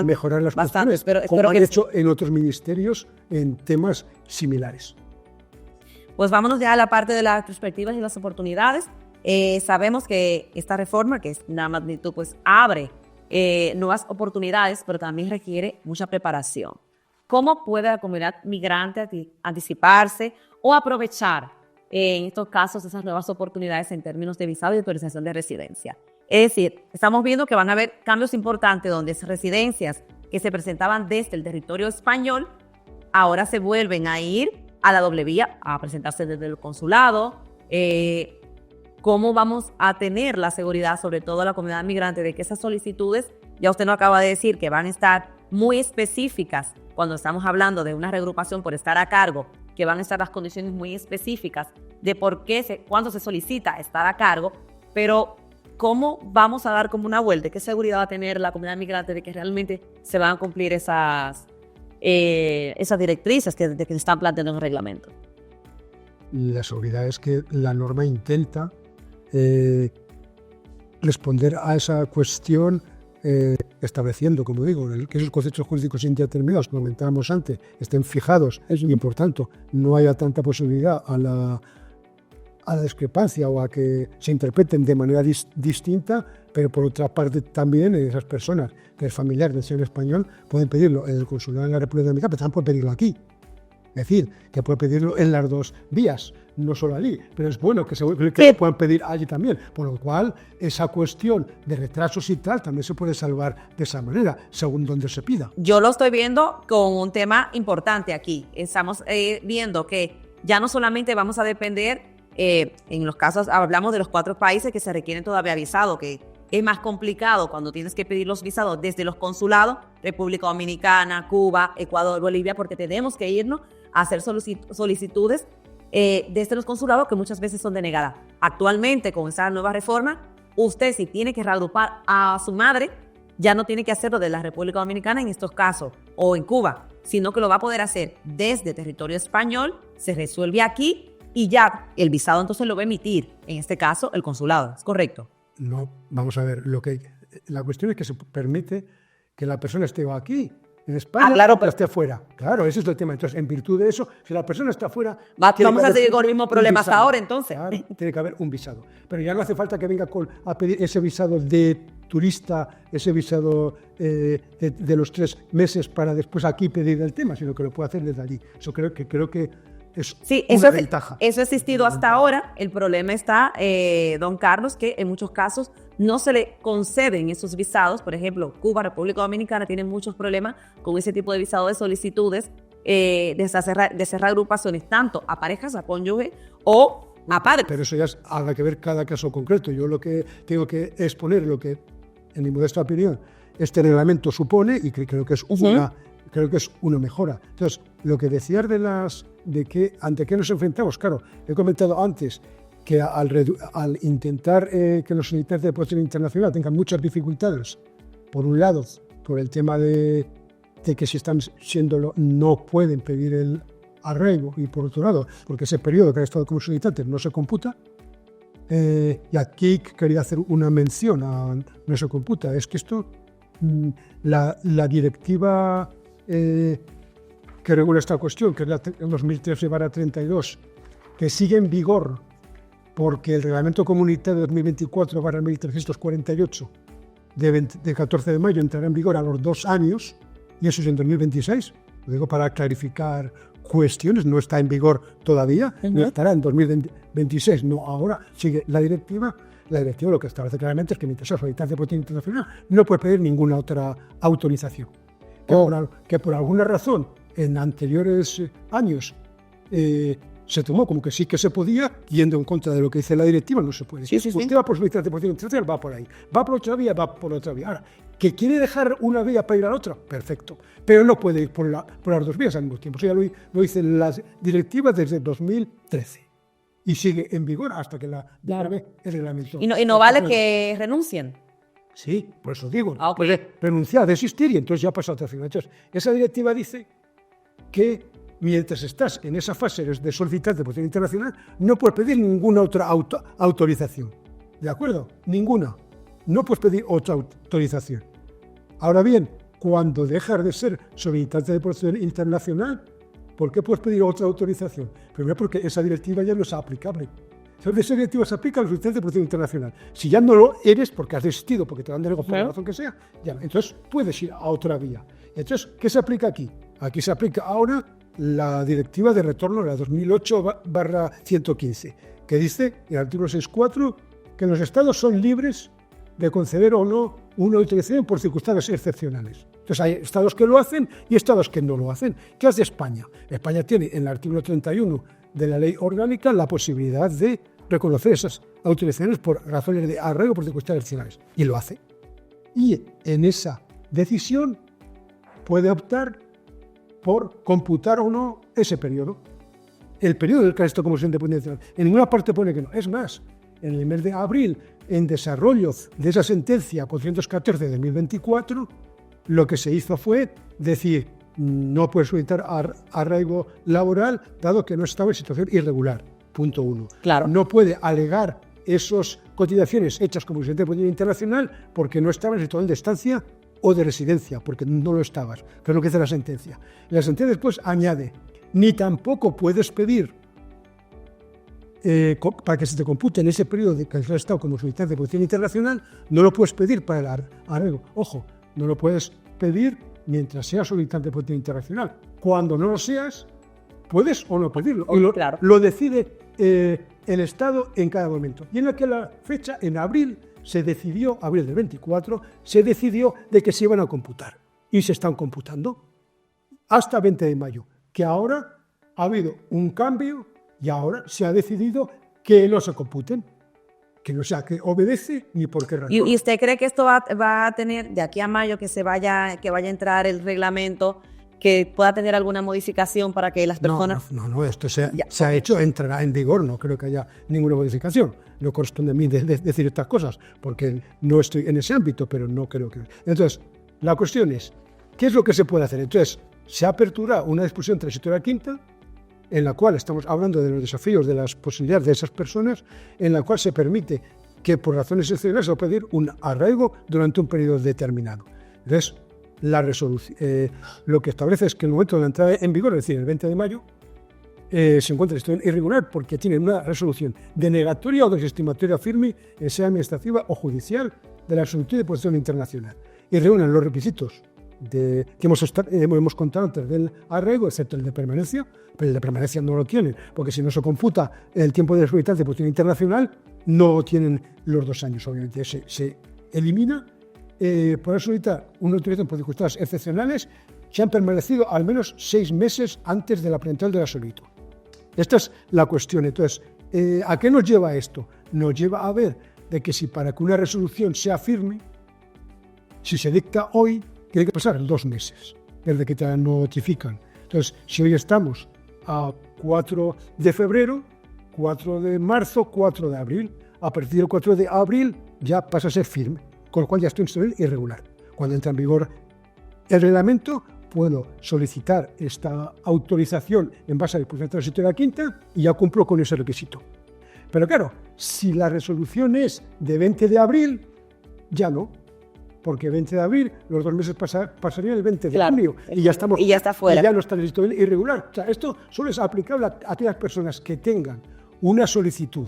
mejorar las cuestiones, como han hecho en otros ministerios en temas similares. Pues vámonos ya a la parte de las perspectivas y las oportunidades. Sabemos que esta reforma, que es una magnitud, pues abre nuevas oportunidades, pero también requiere mucha preparación. ¿Cómo puede la comunidad migrante anticiparse o aprovechar en estos casos esas nuevas oportunidades en términos de visado y autorización de residencia? Es decir, estamos viendo que van a haber cambios importantes donde residencias que se presentaban desde el territorio español ahora se vuelven a ir a la doble vía, a presentarse desde el consulado. ¿Cómo vamos a tener la seguridad, sobre todo la comunidad migrante, de que esas solicitudes, ya usted nos acaba de decir, que van a estar muy específicas cuando estamos hablando de una reagrupación por estar a cargo, que van a estar las condiciones muy específicas de cuándo se solicita estar a cargo, pero cómo vamos a dar como una vuelta, qué seguridad va a tener la comunidad migrante de que realmente se van a cumplir esas directrices que se están planteando en el reglamento. La seguridad es que la norma intenta responder a esa cuestión estableciendo, como digo, que esos conceptos jurídicos indeterminados que comentábamos antes estén fijados y por tanto no haya tanta posibilidad a la discrepancia o a que se interpreten de manera distinta, pero por otra parte también esas personas que es familiar del señor español pueden pedirlo en el consulado en la República Dominicana, pero también pueden pedirlo aquí. Es decir, que puede pedirlo en las dos vías, no solo allí, pero es bueno que puedan pedir allí también, por lo cual esa cuestión de retrasos y tal también se puede salvar de esa manera, según donde se pida. Yo lo estoy viendo con un tema importante aquí. Estamos viendo que ya no solamente vamos a depender, en los casos, hablamos de los 4 países que se requieren todavía visado, que es más complicado cuando tienes que pedir los visados desde los consulados, República Dominicana, Cuba, Ecuador, Bolivia, porque tenemos que irnos a hacer solicitudes desde los consulados que muchas veces son denegadas. Actualmente, con esa nueva reforma, usted si tiene que reagrupar a su madre, ya no tiene que hacerlo de la República Dominicana en estos casos, o en Cuba, sino que lo va a poder hacer desde territorio español, se resuelve aquí y ya el visado entonces lo va a emitir, en este caso, el consulado. ¿Es correcto? No, vamos a ver, la cuestión es que se permite que la persona esté aquí, en España, claro, pero esté afuera. Claro, ese es el tema. Entonces, en virtud de eso, si la persona está afuera... Vamos a seguir con el mismo problema hasta ahora, entonces. Claro, tiene que haber un visado. Pero ya no hace falta que venga a pedir ese visado de turista, ese visado de los 3 meses para después aquí pedir el tema, sino que lo puede hacer desde allí. Eso creo que es una ventaja. Eso ha existido hasta ahora. El problema está, don Carlos, que en muchos casos no se le conceden esos visados. Por ejemplo, Cuba, República Dominicana tienen muchos problemas con ese tipo de visado de solicitudes de cerrar agrupaciones, tanto a parejas, a cónyuge o a padres. Pero eso ya habrá que ver cada caso concreto. Yo lo que tengo que exponer, lo que en mi modesta opinión este reglamento supone, y creo que es una mejora. Entonces, lo que decías de que ante qué nos enfrentamos, claro, he comentado antes que al intentar que los solicitores de protección internacional tengan muchas dificultades, por un lado, por el tema de que si están siéndolo no pueden pedir el arraigo, y por otro lado, porque ese periodo que han estado como solicitantes no se computa. Y aquí quería hacer una mención no se computa. Es que esto, la directiva que regula esta cuestión, que es la 2013/32, que sigue en vigor porque el reglamento comunitario 2024/1348 de 14 de mayo entrará en vigor a los 2 años, y eso es en 2026. Lo digo para clarificar cuestiones, no está en vigor todavía, no estará en 2026, no, ahora sigue la directiva. La directiva lo que establece claramente es que mientras sea solicitante de protección internacional no puede pedir ninguna otra autorización. Que por alguna razón en anteriores años se tomó como que sí que se podía, yendo en contra de lo que dice la directiva, no se puede. Sí. Usted va por solicitar de protección internacional, va por ahí. Va por otra vía, va por otra vía. Ahora, que quiere dejar una vía para ir a la otra, perfecto. Pero no puede ir por las 2 vías al mismo tiempo. Eso ya lo dice la directiva desde 2013. Y sigue en vigor hasta que el reglamento. Y no vale que renuncien. Sí, por eso digo, Okay. Puede renunciar, desistir, y entonces ya pasa a otra figura. Entonces, esa directiva dice que mientras estás en esa fase de solicitante de protección internacional, no puedes pedir ninguna otra autorización. ¿De acuerdo? Ninguna. No puedes pedir otra autorización. Ahora bien, cuando dejas de ser solicitante de protección internacional, ¿por qué puedes pedir otra autorización? Primero, porque esa directiva ya no es aplicable. Entonces, esa directiva se aplica a los solicitantes de protección internacional. Si ya no lo eres porque has desistido, porque te lo han denegado por la razón que sea, ya, entonces puedes ir a otra vía. Entonces, ¿qué se aplica aquí? Aquí se aplica ahora la directiva de retorno, la 2008/115, que dice, en el artículo 6.4, que los estados son libres de conceder o no una autorización por circunstancias excepcionales. Entonces hay estados que lo hacen y estados que no lo hacen. ¿Qué hace España? España tiene en el artículo 31 de la ley orgánica la posibilidad de reconocer esas autorizaciones por razones de arraigo por circunstancias excepcionales. Y lo hace. Y en esa decisión puede optar por computar o no ese periodo. El periodo del que está como independencia. En ninguna parte pone que no. Es más, en el mes de abril, en desarrollo de esa sentencia 414 de 2024, lo que se hizo fue decir, no puedes solicitar arraigo laboral dado que no estaba en situación irregular. Punto 1. Claro. No puede alegar esas cotizaciones hechas como residente de potencia internacional porque no estaba en situación de estancia o de residencia, porque no lo estabas, que es lo que dice la sentencia. La sentencia después añade, ni tampoco puedes pedir para que se te compute en ese periodo de que has estado como solicitante de protección internacional, no lo puedes pedir para el arraigo. Ojo, no lo puedes pedir mientras seas solicitante de protección internacional. Cuando no lo seas, puedes o no pedirlo. Y claro. Lo decide el Estado en cada momento. Y en aquella fecha, en abril, se decidió, abril del 24, se decidió de que se iban a computar. Y se están computando hasta 20 de mayo, que ahora ha habido un cambio y ahora se ha decidido que no se computen, que no sea que obedece ni por qué razón. ¿Y usted cree que esto va a tener, de aquí a mayo, que vaya a entrar el reglamento, que pueda tener alguna modificación para que las personas... No, esto se ha hecho, entrará en vigor, no creo que haya ninguna modificación. No corresponde a mí decir estas cosas, porque no estoy en ese ámbito, pero no creo que... Entonces, la cuestión es, ¿qué es lo que se puede hacer? Entonces, se apertura una discusión transitoria quinta, en la cual estamos hablando de los desafíos, de las posibilidades de esas personas, en la cual se permite que por razones excepcionales se pueda pedir un arraigo durante un periodo determinado. Entonces, la resolución, lo que establece es que en el momento de la entrada en vigor, es decir, el 20 de mayo, se encuentra en situación irregular porque tiene una resolución denegatoria o desestimatoria firme, sea administrativa o judicial, de la solicitud de protección internacional y reúnen los requisitos que hemos contado antes del arraigo, excepto el de permanencia, pero el de permanencia no lo tienen, porque si no se computa el tiempo de solicitud de protección internacional, no tienen los 2 años, obviamente. Se elimina. Poder solicitar una autorización por circunstancias excepcionales si han permanecido al menos 6 meses antes de la presentación de la solicitud. Esta es la cuestión. Entonces, ¿a qué nos lleva esto? Nos lleva a ver de que si para que una resolución sea firme, si se dicta hoy, tiene que pasar 2 meses desde que te la notifican. Entonces, si hoy estamos a 4 de febrero, 4 de marzo, 4 de abril, a partir del 4 de abril ya pasa a ser firme, con lo cual ya estoy en situación irregular. Cuando entra en vigor el reglamento, puedo solicitar esta autorización en base a la disposición transitoria quinta y ya cumplo con ese requisito. Pero claro, si la resolución es de 20 de abril, ya no, porque 20 de abril, los 2 meses pasarían el 20 de junio y ya estamos. Y ya está fuera. Y ya no está en situación irregular. O sea, esto solo es aplicable a aquellas personas que tengan una solicitud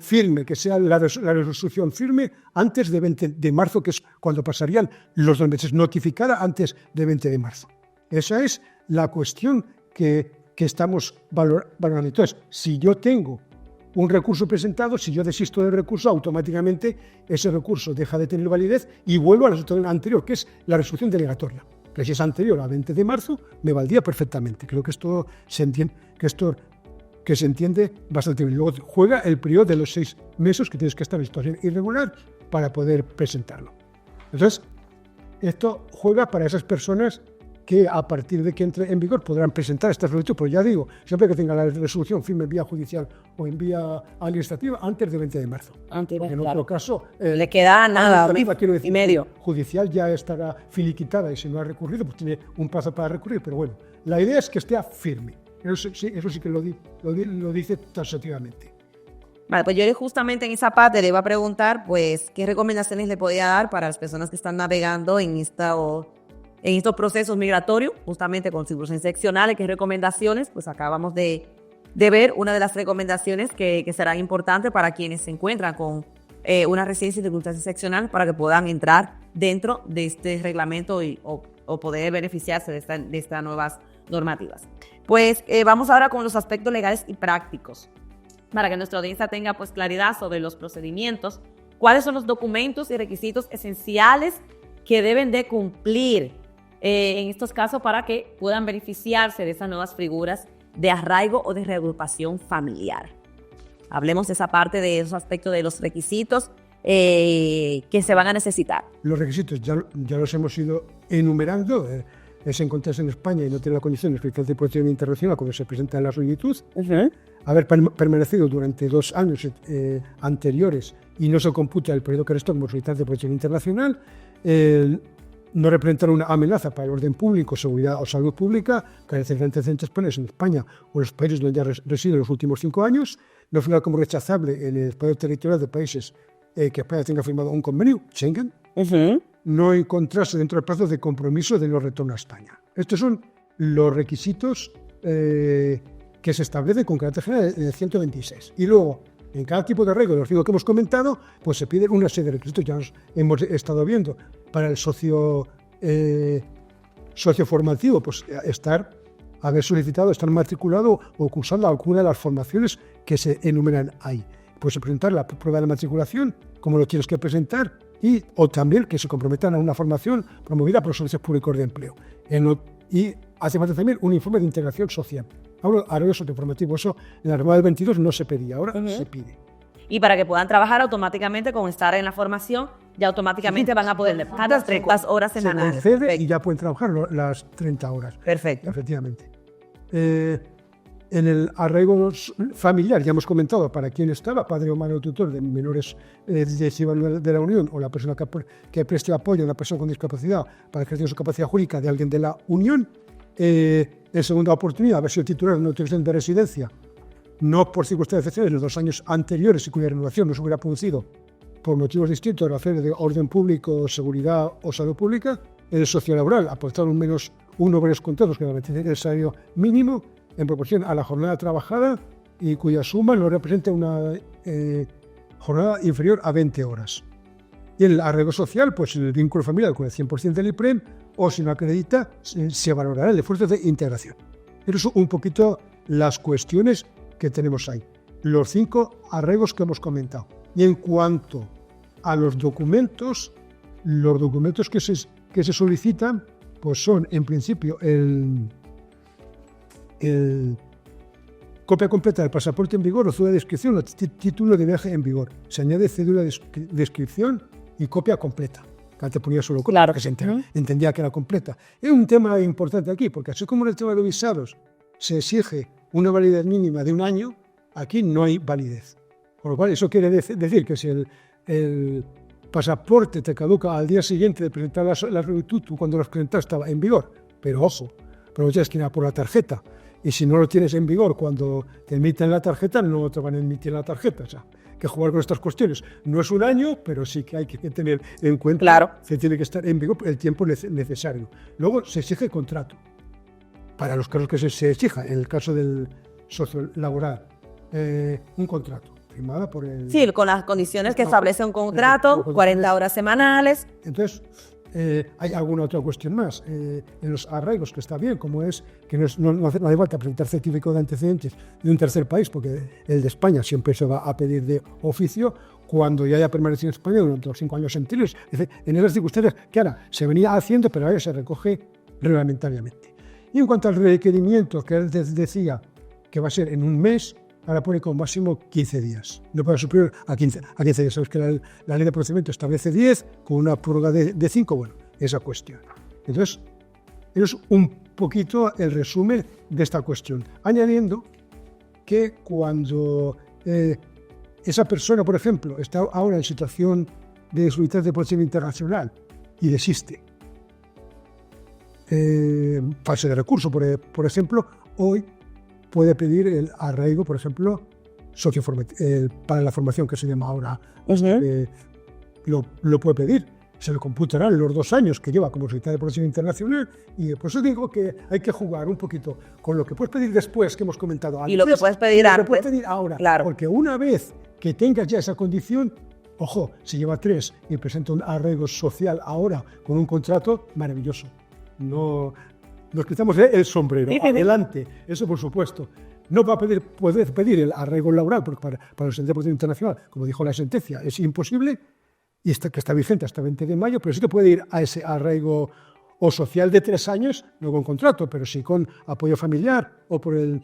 firme, que sea la resolución firme antes de 20 de marzo, que es cuando pasarían los 2 meses, notificada antes de 20 de marzo. Esa es la cuestión que estamos valorando. Entonces, si yo tengo un recurso presentado, si yo desisto del recurso, automáticamente ese recurso deja de tener validez y vuelvo a la situación anterior, que es la resolución denegatoria. Que si es anterior al 20 de marzo, me valdría perfectamente. Creo que esto se entiende, que se entiende bastante bien. Luego juega el periodo de los 6 meses que tienes que estar en situación irregular para poder presentarlo. Entonces, esto juega para esas personas que a partir de que entre en vigor podrán presentar esta solicitud, pero ya digo, siempre que tenga la resolución firme en vía judicial o en vía administrativa antes del 20 de marzo. Porque en otro caso... le queda nada, quiero decir, y medio. Judicial ya estará finiquitada y si no ha recurrido, pues tiene un plazo para recurrir, pero bueno, la idea es que esté firme. Eso sí que lo dice taxativamente. Vale, pues yo justamente en esa parte le iba a preguntar, pues, ¿qué recomendaciones le podía dar para las personas que están navegando en estos procesos migratorios, justamente con circunstancias excepcionales? ¿Qué recomendaciones? Pues acabamos de ver una de las recomendaciones que serán importantes para quienes se encuentran con una residencia en circunstancias excepcionales para que puedan entrar dentro de este reglamento o poder beneficiarse de estas nuevas normativas. Pues vamos ahora con los aspectos legales y prácticos, para que nuestra audiencia tenga pues claridad sobre los procedimientos, cuáles son los documentos y requisitos esenciales que deben de cumplir en estos casos para que puedan beneficiarse de esas nuevas figuras de arraigo o de reagrupación familiar. Hablemos de esa parte, de esos aspectos de los requisitos que se van a necesitar. Los requisitos ya los hemos ido enumerando. es encontrarse en España y no tener la condición de solicitar de protección internacional cuando se presenta en la solicitud, haber permanecido durante 2 años anteriores y no se computa el periodo que restó como solicitar de protección internacional, no representar una amenaza para el orden público, seguridad o salud pública, carecer de antecedentes penales en España o en los países donde ya reside los últimos 5 años, no figurar como rechazable en el espacio territorial de países que España tenga firmado un convenio, Schengen, no encontrarse dentro del plazo de compromiso de no retorno a España. Estos son los requisitos que se establecen con carácter general en el 126. Y luego, en cada tipo de arraigo de los 5 que hemos comentado, pues se piden una serie de requisitos. Ya hemos estado viendo para el socio formativo, pues haber solicitado, estar matriculado o cursando alguna de las formaciones que se enumeran ahí. Puedes presentar la prueba de matriculación, como lo tienes que presentar, o también que se comprometan a una formación promovida por los servicios públicos de empleo. Y hace falta también un informe de integración social. Ahora, arraigo socioformativo, eso en la reforma del 22 no se pedía, ahora se pide. Y para que puedan trabajar automáticamente con estar en la formación, ya automáticamente van a poder dejar las 30 horas semanales. Se concede y ya pueden trabajar las 30 horas. Perfecto. Efectivamente. En el arraigo familiar, ya hemos comentado para quién estaba, padre o madre o tutor de menores de la Unión o la persona que preste apoyo a una persona con discapacidad para ejercer su capacidad jurídica de alguien de la Unión. En segunda oportunidad, haber sido titular de una autorización de residencia, no por circunstancias excepcionales en los 2 años anteriores y cuya renovación no se hubiera producido por motivos distintos, razones de orden público, seguridad o salud pública. En el sociolaboral, aportar uno o varios contratos que garanticen el salario mínimo en proporción a la jornada trabajada y cuya suma no represente una jornada inferior a 20 horas. Y en el arraigo social, pues el vínculo familiar con el 100% del IPREM, o si no acredita, se valorará el esfuerzo de integración. Pero son un poquito las cuestiones que tenemos ahí. Los 5 arraigos que hemos comentado. Y en cuanto a los documentos que se solicitan, pues son en principio copia completa del pasaporte en vigor o cédula de inscripción o título de viaje en vigor. Se añade cédula de inscripción y copia completa. Que antes ponía solo copia, claro, que se entendía que era completa. Es un tema importante aquí, porque así como en el tema de los visados se exige una validez mínima de 1 año, aquí no hay validez. Con lo cual, eso quiere decir que si el pasaporte te caduca al día siguiente de presentar la solicitud, tú cuando lo presentaste estaba en vigor, pero ojo, pero tienes que ir a por la tarjeta. Y si no lo tienes en vigor cuando te emiten la tarjeta, no te van a emitir la tarjeta. O sea, que jugar con estas cuestiones. No es 1 año, pero sí que hay que tener en cuenta que tiene que estar en vigor el tiempo necesario. Luego se exige contrato. Para los casos que se exija, en el caso del socio laboral, un contrato firmado por el... Sí, con las condiciones que establece un contrato, 40 horas semanales. Entonces, hay alguna otra cuestión más. En los arraigos, que está bien, como es que no hace falta presentar certificado de antecedentes de un tercer país, porque el de España siempre se va a pedir de oficio cuando ya haya permanecido en España durante los 5 años anteriores. Es decir, en esas circunstancias que ahora se venía haciendo, pero ahora se recoge reglamentariamente. Y en cuanto al requerimiento, que él decía que va a ser en 1 mes, ahora pone como máximo 15 días. No puede superior a 15 días. Sabes que la ley de procedimiento establece 10, con una prórroga de 5, bueno, esa cuestión. Entonces, es un poquito el resumen de esta cuestión. Añadiendo que cuando esa persona, por ejemplo, está ahora en situación de solicitud de protección internacional y desiste, fase de recurso, por ejemplo, hoy puede pedir el arraigo, por ejemplo, para la formación que se llama ahora. Lo puede pedir. Se le computarán los 2 años que lleva como solicitud de protección internacional, y por eso digo que hay que jugar un poquito con lo que puedes pedir después, que hemos comentado antes, y lo que puedes pedir antes. Lo que puedes pedir ahora. Claro. Porque una vez que tengas ya esa condición, ojo, si lleva 3 y presenta un arraigo social ahora con un contrato, maravilloso. No nos quitamos el sombrero. Adelante, eso por supuesto. No va a poder pedir el arraigo laboral, porque para los de protección internacional, como dijo la sentencia, es imposible, y que está vigente hasta el 20 de mayo, pero sí que puede ir a ese arraigo o social de 3 años, no con contrato, pero sí con apoyo familiar o por el...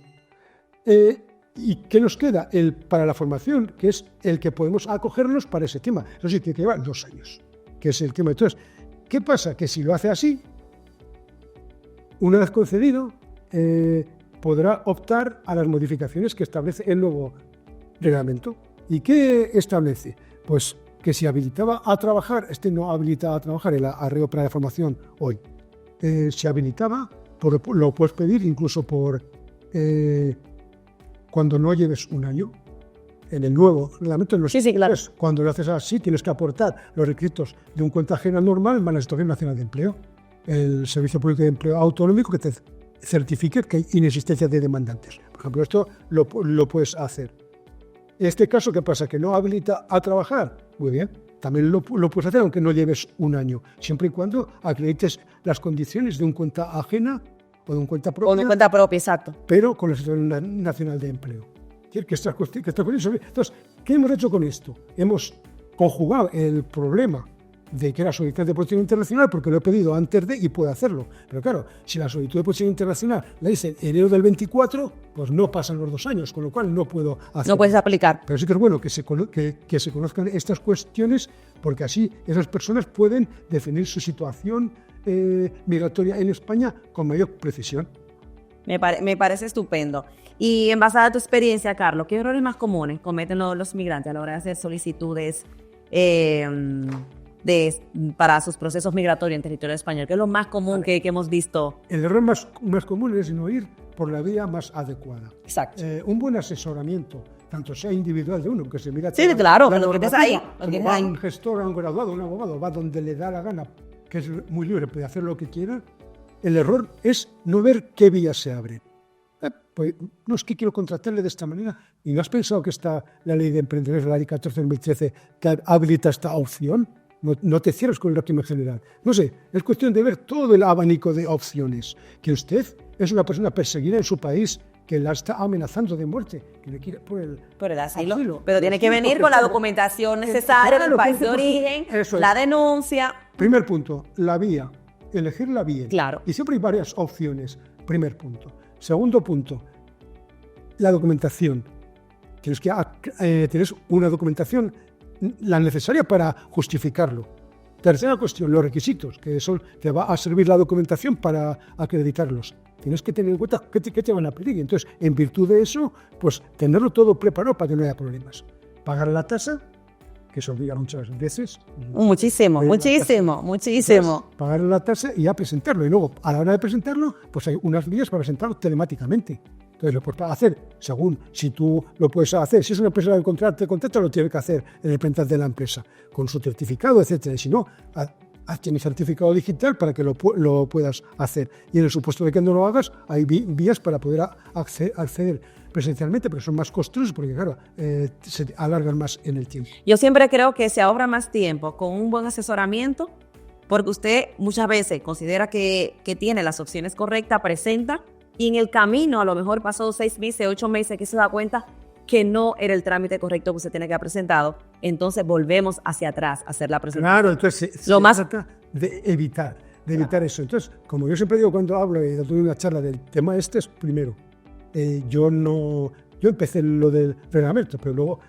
¿Y qué nos queda? Para la formación, que es el que podemos acogernos para ese tema. Eso sí, tiene que llevar 2 años, que es el tema. Entonces, ¿qué pasa? Que si lo hace así, una vez concedido, podrá optar a las modificaciones que establece el nuevo reglamento. ¿Y qué establece? Pues que si habilitaba a trabajar, no habilita a trabajar el arreo para la formación hoy. Si habilitaba, lo puedes pedir incluso por cuando no lleves un año. En el nuevo reglamento, sí, claro. Cuando lo haces así, tienes que aportar los requisitos de un cuenta ajena normal en la Situación Nacional de Empleo, el Servicio Público de Empleo Autonómico que te certifique que hay inexistencia de demandantes. Por ejemplo, esto lo puedes hacer. En este caso, ¿qué pasa? ¿Que no habilita a trabajar? Muy bien, también lo puedes hacer aunque no lleves un año, siempre y cuando acredites las condiciones de un cuenta ajena o de un cuenta propia. O de cuenta propia, exacto. Pero con la Situación Nacional de Empleo. Entonces, ¿qué hemos hecho con esto? Hemos conjugado el problema de que era solicitud de protección internacional porque lo he pedido antes de y puedo hacerlo. Pero claro, si la solicitud de protección internacional la hice en enero del 24, pues no pasan los 2 años, con lo cual no puedo hacerlo. No puedes aplicar. Pero sí que es bueno que se conozcan estas cuestiones porque así esas personas pueden definir su situación migratoria en España con mayor precisión. Me parece estupendo. Y en base a tu experiencia, Carlos, ¿qué errores más comunes cometen los migrantes a la hora de hacer solicitudes para sus procesos migratorios en territorio español? ¿Qué es lo más común que hemos visto? El error más común es no ir por la vía más adecuada. Exacto. Un buen asesoramiento, tanto sea individual de uno, que se mira... Sí, claro, lo que estés ahí. Va un gestor, un graduado, un abogado, va donde le da la gana, que es muy libre, puede hacer lo que quiera. El error es no ver qué vías se abren. Pues no es que quiero contratarle de esta manera. ¿Y no has pensado que está la ley de emprendedores, la ley 14/2013, que habilita esta opción? No te cierres con el régimen general. No sé, es cuestión de ver todo el abanico de opciones. Que usted es una persona perseguida en su país que la está amenazando de muerte, que le quiere por el asilo. Pero tiene que venir con la documentación necesaria del país de origen, la denuncia. Primer punto, la vía. Elegirla bien. Claro. Y siempre hay varias opciones. Primer punto. Segundo punto, la documentación. Tienes que tener una documentación la necesaria para justificarlo. Tercera cuestión, los requisitos, que te va a servir la documentación para acreditarlos. Tienes que tener en cuenta qué te van a pedir. Entonces, en virtud de eso, pues tenerlo todo preparado para que no haya problemas. Pagar la tasa, que se olvida muchas veces. Muchísimo. Pagar la tasa y ya presentarlo. Y luego, a la hora de presentarlo, pues hay unas vías para presentarlo telemáticamente. Entonces, lo puedes hacer según si tú lo puedes hacer. Si es una empresa que contrata, lo tiene que hacer en el portal de la empresa, con su certificado, etcétera. Y si no, hazte mi certificado digital para que lo puedas hacer. Y en el supuesto de que no lo hagas, hay vías para poder acceder presencialmente, pero son más costosos porque, claro, se alargan más en el tiempo. Yo siempre creo que se ahorra más tiempo con un buen asesoramiento, porque usted muchas veces considera que tiene las opciones correctas, presenta, y en el camino a lo mejor pasó 6 meses, 8 meses, que se da cuenta que no era el trámite correcto que usted tiene que haber presentado. Entonces volvemos hacia atrás a hacer la presentación. Claro, entonces se trata de evitar eso. Entonces, como yo siempre digo cuando hablo y doy una charla del tema es primero, yo empecé lo del reglamento, pero luego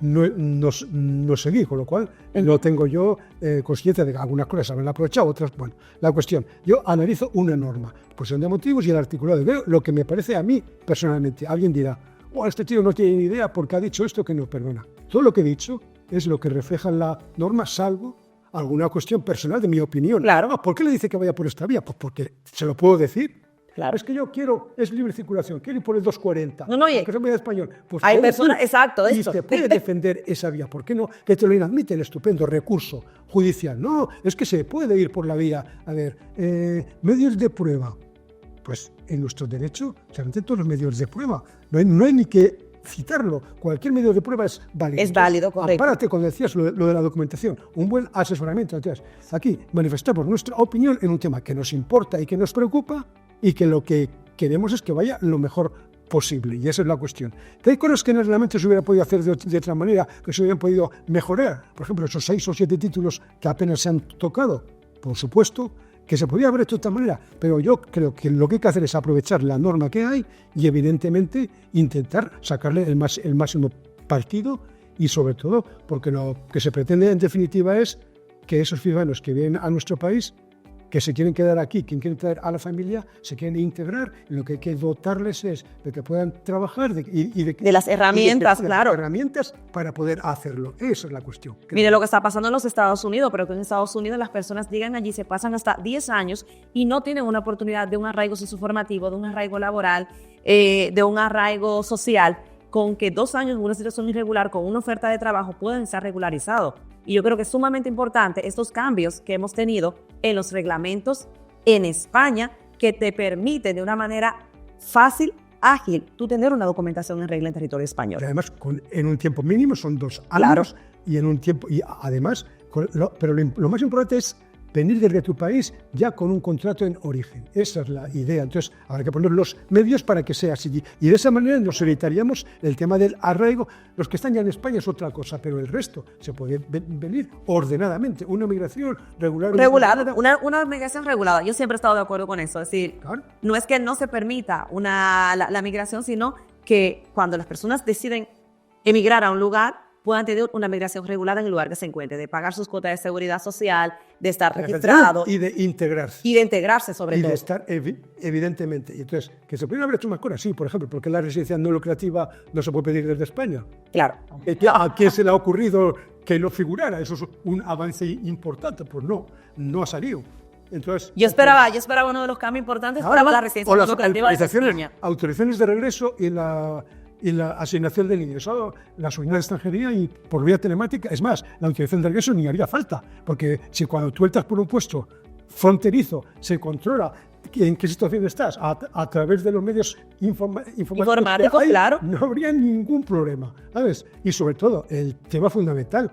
no seguí, con lo cual no tengo yo conciencia de que algunas cosas habrán aprovechado, otras, bueno. La cuestión, yo analizo una norma, exposición de motivos y el articulado, y veo lo que me parece a mí personalmente. Alguien dirá, este tío no tiene ni idea porque ha dicho esto que no, perdona. Todo lo que he dicho es lo que refleja la norma, salvo alguna cuestión personal de mi opinión. Claro. ¿Por qué le dice que vaya por esta vía? Pues porque se lo puedo decir. Claro. Es que yo es libre circulación, quiero ir por el 240. No, que se me da español. Pues hay personas, exacto, de y esto. se puede defender esa vía. ¿Por qué no? Que te lo inadmite el estupendo recurso judicial. No, es que se puede ir por la vía. A ver, medios de prueba. Pues en nuestro derecho se admiten todos los medios de prueba. No hay ni que citarlo. Cualquier medio de prueba es válido. Es válido, correcto. Apárate cuando decías lo de la documentación. Un buen asesoramiento. Entonces, aquí manifestamos nuestra opinión en un tema que nos importa y que nos preocupa y que lo que queremos es que vaya lo mejor posible. Y esa es la cuestión. ¿Qué hay cosas que en el reglamento se hubiera podido hacer de otra manera, que se hubieran podido mejorar? Por ejemplo, esos 6 o 7 títulos que apenas se han tocado. Por supuesto que se podría haber hecho de otra manera, pero yo creo que lo que hay que hacer es aprovechar la norma que hay y evidentemente intentar sacarle el máximo partido y sobre todo porque lo que se pretende en definitiva es que esos ciudadanos que vienen a nuestro país que se quieren quedar aquí, quien quiere traer a la familia, se quieren integrar, y lo que hay que dotarles es de que puedan trabajar de las herramientas, claro. Herramientas para poder hacerlo. Esa es la cuestión. Mire lo que está pasando en los Estados Unidos, pero que en Estados Unidos las personas llegan allí, se pasan hasta 10 años y no tienen una oportunidad de un arraigo socioformativo, de un arraigo laboral, de un arraigo social, con que 2 años en una situación irregular, con una oferta de trabajo, pueden estar regularizados. Y yo creo que es sumamente importante estos cambios que hemos tenido en los reglamentos en España, que te permiten de una manera fácil, ágil, tú tener una documentación en regla en territorio español. Y además, en un tiempo mínimo son 2 años, claro. Y en un tiempo, y además, pero lo más importante es venir desde tu país ya con un contrato en origen. Esa es la idea. Entonces, habrá que poner los medios para que sea así. Y de esa manera nos evitaríamos el tema del arraigo. Los que están ya en España es otra cosa, pero el resto se puede venir ordenadamente. Una migración regular. Regulada, una migración regulada. Yo siempre he estado de acuerdo con eso. Es decir, claro. No es que no se permita la migración, sino que cuando las personas deciden emigrar a un lugar, puedan tener una migración regulada en el lugar que se encuentre, de pagar sus cuotas de seguridad social, de estar registrado. Y de integrarse. Y de integrarse, sobre todo. Y de estar, evidentemente. Y entonces, que se pueden haber hecho más cosas, sí, por ejemplo, porque la residencia no lucrativa no se puede pedir desde España. Claro. ¿A quién se le ha ocurrido que no figurara? Eso es un avance importante. Pues no ha salido. Entonces, yo esperaba uno de los cambios importantes para la residencia lucrativa de España. Autorizaciones de regreso y la asignación del ingreso, la seguridad de extranjería y por vía telemática. Es más, la autorización de regreso ni haría falta, porque si cuando tú entras por un puesto fronterizo se controla en qué situación estás a través de los medios informáticos, claro, no habría ningún problema, ¿sabes? Y sobre todo, el tema fundamental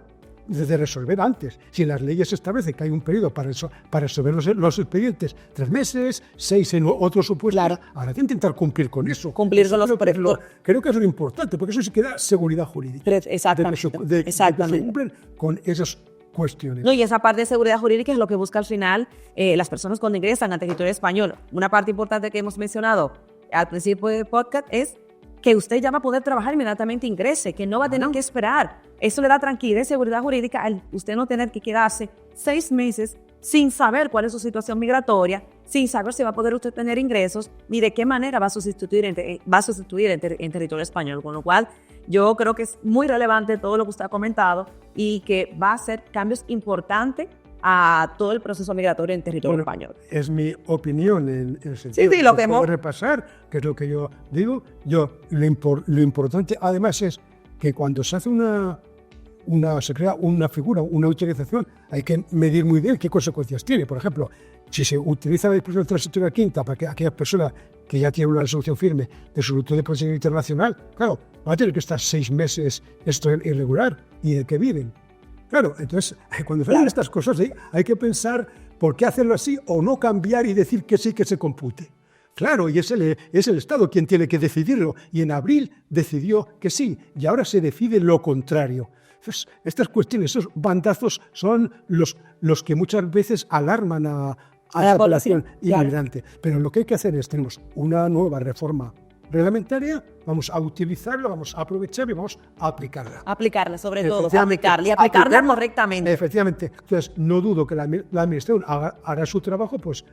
de resolver antes. Si las leyes establecen que hay un periodo para resolver los expedientes, 3 meses, 6 en otros supuestos, claro. Habrá que intentar cumplir con eso. Cumplir con los supuestos. Creo que es lo importante, porque eso sí que da seguridad jurídica. Exactamente. De que se cumplen con esas cuestiones. No, y esa parte de seguridad jurídica es lo que busca al final las personas cuando ingresan a territorio español. Una parte importante que hemos mencionado al principio del podcast es que usted ya va a poder trabajar inmediatamente ingrese, que no va a tener que esperar. Eso le da tranquilidad y seguridad jurídica al usted no tener que quedarse 6 meses sin saber cuál es su situación migratoria, sin saber si va a poder usted tener ingresos, ni de qué manera va a sustituir en territorio español. Con lo cual, yo creo que es muy relevante todo lo que usted ha comentado y que va a hacer cambios importantes a todo el proceso migratorio en territorio español. Es mi opinión en el sentido de lo que hemos repasar, que es lo que yo digo. Lo importante además es que cuando se hace se crea una figura, una utilización, hay que medir muy bien qué consecuencias tiene. Por ejemplo, si se utiliza la disposición transitoria quinta para que aquella persona que ya tiene una resolución firme de solicitud de protección internacional, claro, va a tener que estar 6 meses esto irregular y de qué viven. Claro, entonces, cuando se hacen estas cosas, hay que pensar por qué hacerlo así o no cambiar y decir que sí, que se compute. Claro, y es el Estado quien tiene que decidirlo. Y en abril decidió que sí, y ahora se decide lo contrario. Entonces, estas cuestiones, esos bandazos, son los que muchas veces alarman a la población inmigrante. Claro. Pero lo que hay que hacer es, tenemos una nueva reforma reglamentaria, vamos a utilizarla, vamos a aprovechar y vamos a aplicarla. Aplicarla, sobre todo, aplicarla correctamente. Efectivamente. Entonces, no dudo que la administración hará su trabajo, pues,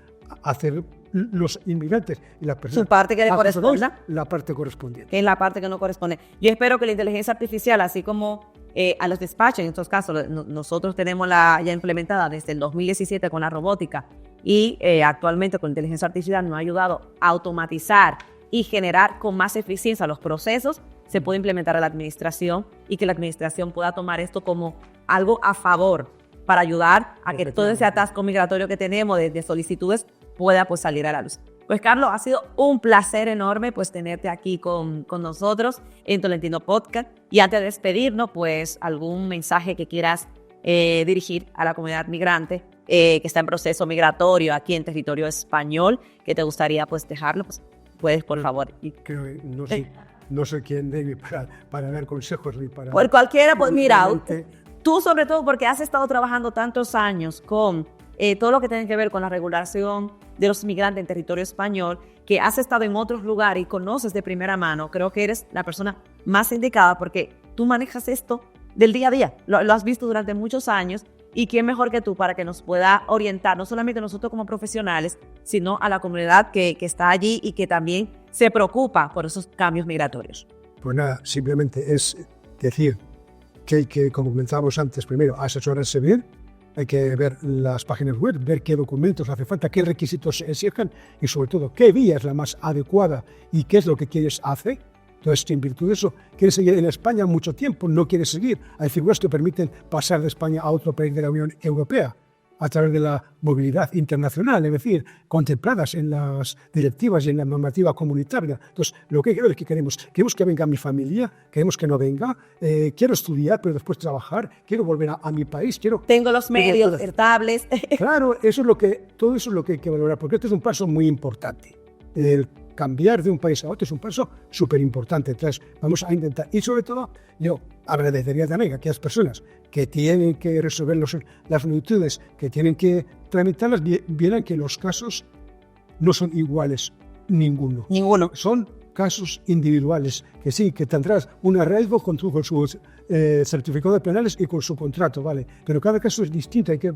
hacer los inmigrantes y las personas. Su parte que le corresponda. La parte correspondiente. Que es la parte que no corresponde. Yo espero que la inteligencia artificial, así como a los despachos, en estos casos, nosotros tenemos ya implementada desde el 2017 con la robótica y actualmente con la inteligencia artificial nos ha ayudado a automatizar y generar con más eficiencia los procesos, se puede implementar a la administración y que la administración pueda tomar esto como algo a favor para ayudar a que todo ese atasco migratorio que tenemos de solicitudes pueda pues salir a la luz. Pues Carlos, ha sido un placer enorme pues tenerte aquí con nosotros en Tolentino Podcast. Y antes de despedirnos, pues algún mensaje que quieras dirigir a la comunidad migrante que está en proceso migratorio aquí en territorio español, que te gustaría pues dejarlo, pues puedes, por favor. Creo que no sé quién debe para dar consejos ni para... Por cualquiera, pues mira, tú sobre todo porque has estado trabajando tantos años con todo lo que tiene que ver con la regulación de los migrantes en territorio español, que has estado en otros lugares y conoces de primera mano, creo que eres la persona más indicada porque tú manejas esto del día a día, lo has visto durante muchos años Y quién mejor que tú para que nos pueda orientar, no solamente nosotros como profesionales, sino a la comunidad que está allí y que también se preocupa por esos cambios migratorios. Pues nada, simplemente es decir que hay que, como comentábamos antes, primero asesorarse bien, hay que ver las páginas web, ver qué documentos hace falta, qué requisitos se exigen y sobre todo qué vía es la más adecuada y qué es lo que quieres hacer. Entonces, si en virtud de eso quieres seguir en España mucho tiempo, no quieres seguir, hay figuras que permiten pasar de España a otro país de la Unión Europea a través de la movilidad internacional, es decir, contempladas en las directivas y en la normativa comunitaria. Entonces, lo que creo es que queremos que venga mi familia, queremos que no venga, quiero estudiar, pero después trabajar, quiero volver a mi país, Tengo los medios estables. Claro, todo eso es lo que hay que valorar, porque este es un paso muy importante. El cambiar de un país a otro es un paso súper importante. Entonces, vamos a intentar. Y sobre todo, yo agradecería también a aquellas personas que tienen que resolver las solicitudes, que tienen que tramitarlas, vieran que los casos no son iguales ninguno. Son casos individuales, que sí, que tendrás un arraigo con su certificado de penales y con su contrato, ¿vale? Pero cada caso es distinto, hay que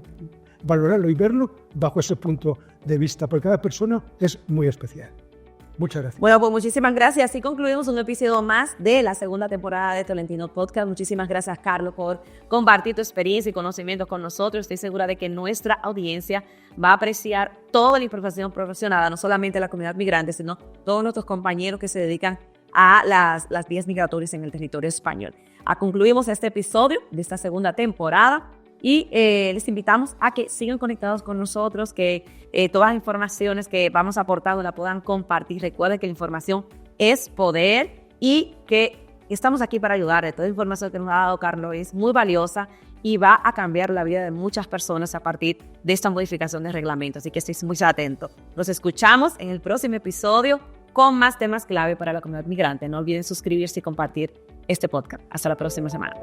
valorarlo y verlo bajo ese punto de vista, porque cada persona es muy especial. Muchas gracias. Bueno, pues muchísimas gracias. Así concluimos un episodio más de la segunda temporada de Tolentino Podcast. Muchísimas gracias, Carlos, por compartir tu experiencia y conocimientos con nosotros. Estoy segura de que nuestra audiencia va a apreciar toda la información profesional, no solamente la comunidad migrante, sino todos nuestros compañeros que se dedican a las vías migratorias en el territorio español. Concluimos este episodio de esta segunda temporada. Y les invitamos a que sigan conectados con nosotros, que todas las informaciones que vamos aportando la puedan compartir. Recuerden que la información es poder y que estamos aquí para ayudar. Toda la información que nos ha dado Carlos es muy valiosa y va a cambiar la vida de muchas personas a partir de esta modificación de reglamento. Así que estéis muy atentos. Nos escuchamos en el próximo episodio con más temas clave para la comunidad migrante. No olviden suscribirse y compartir este podcast. Hasta la próxima semana.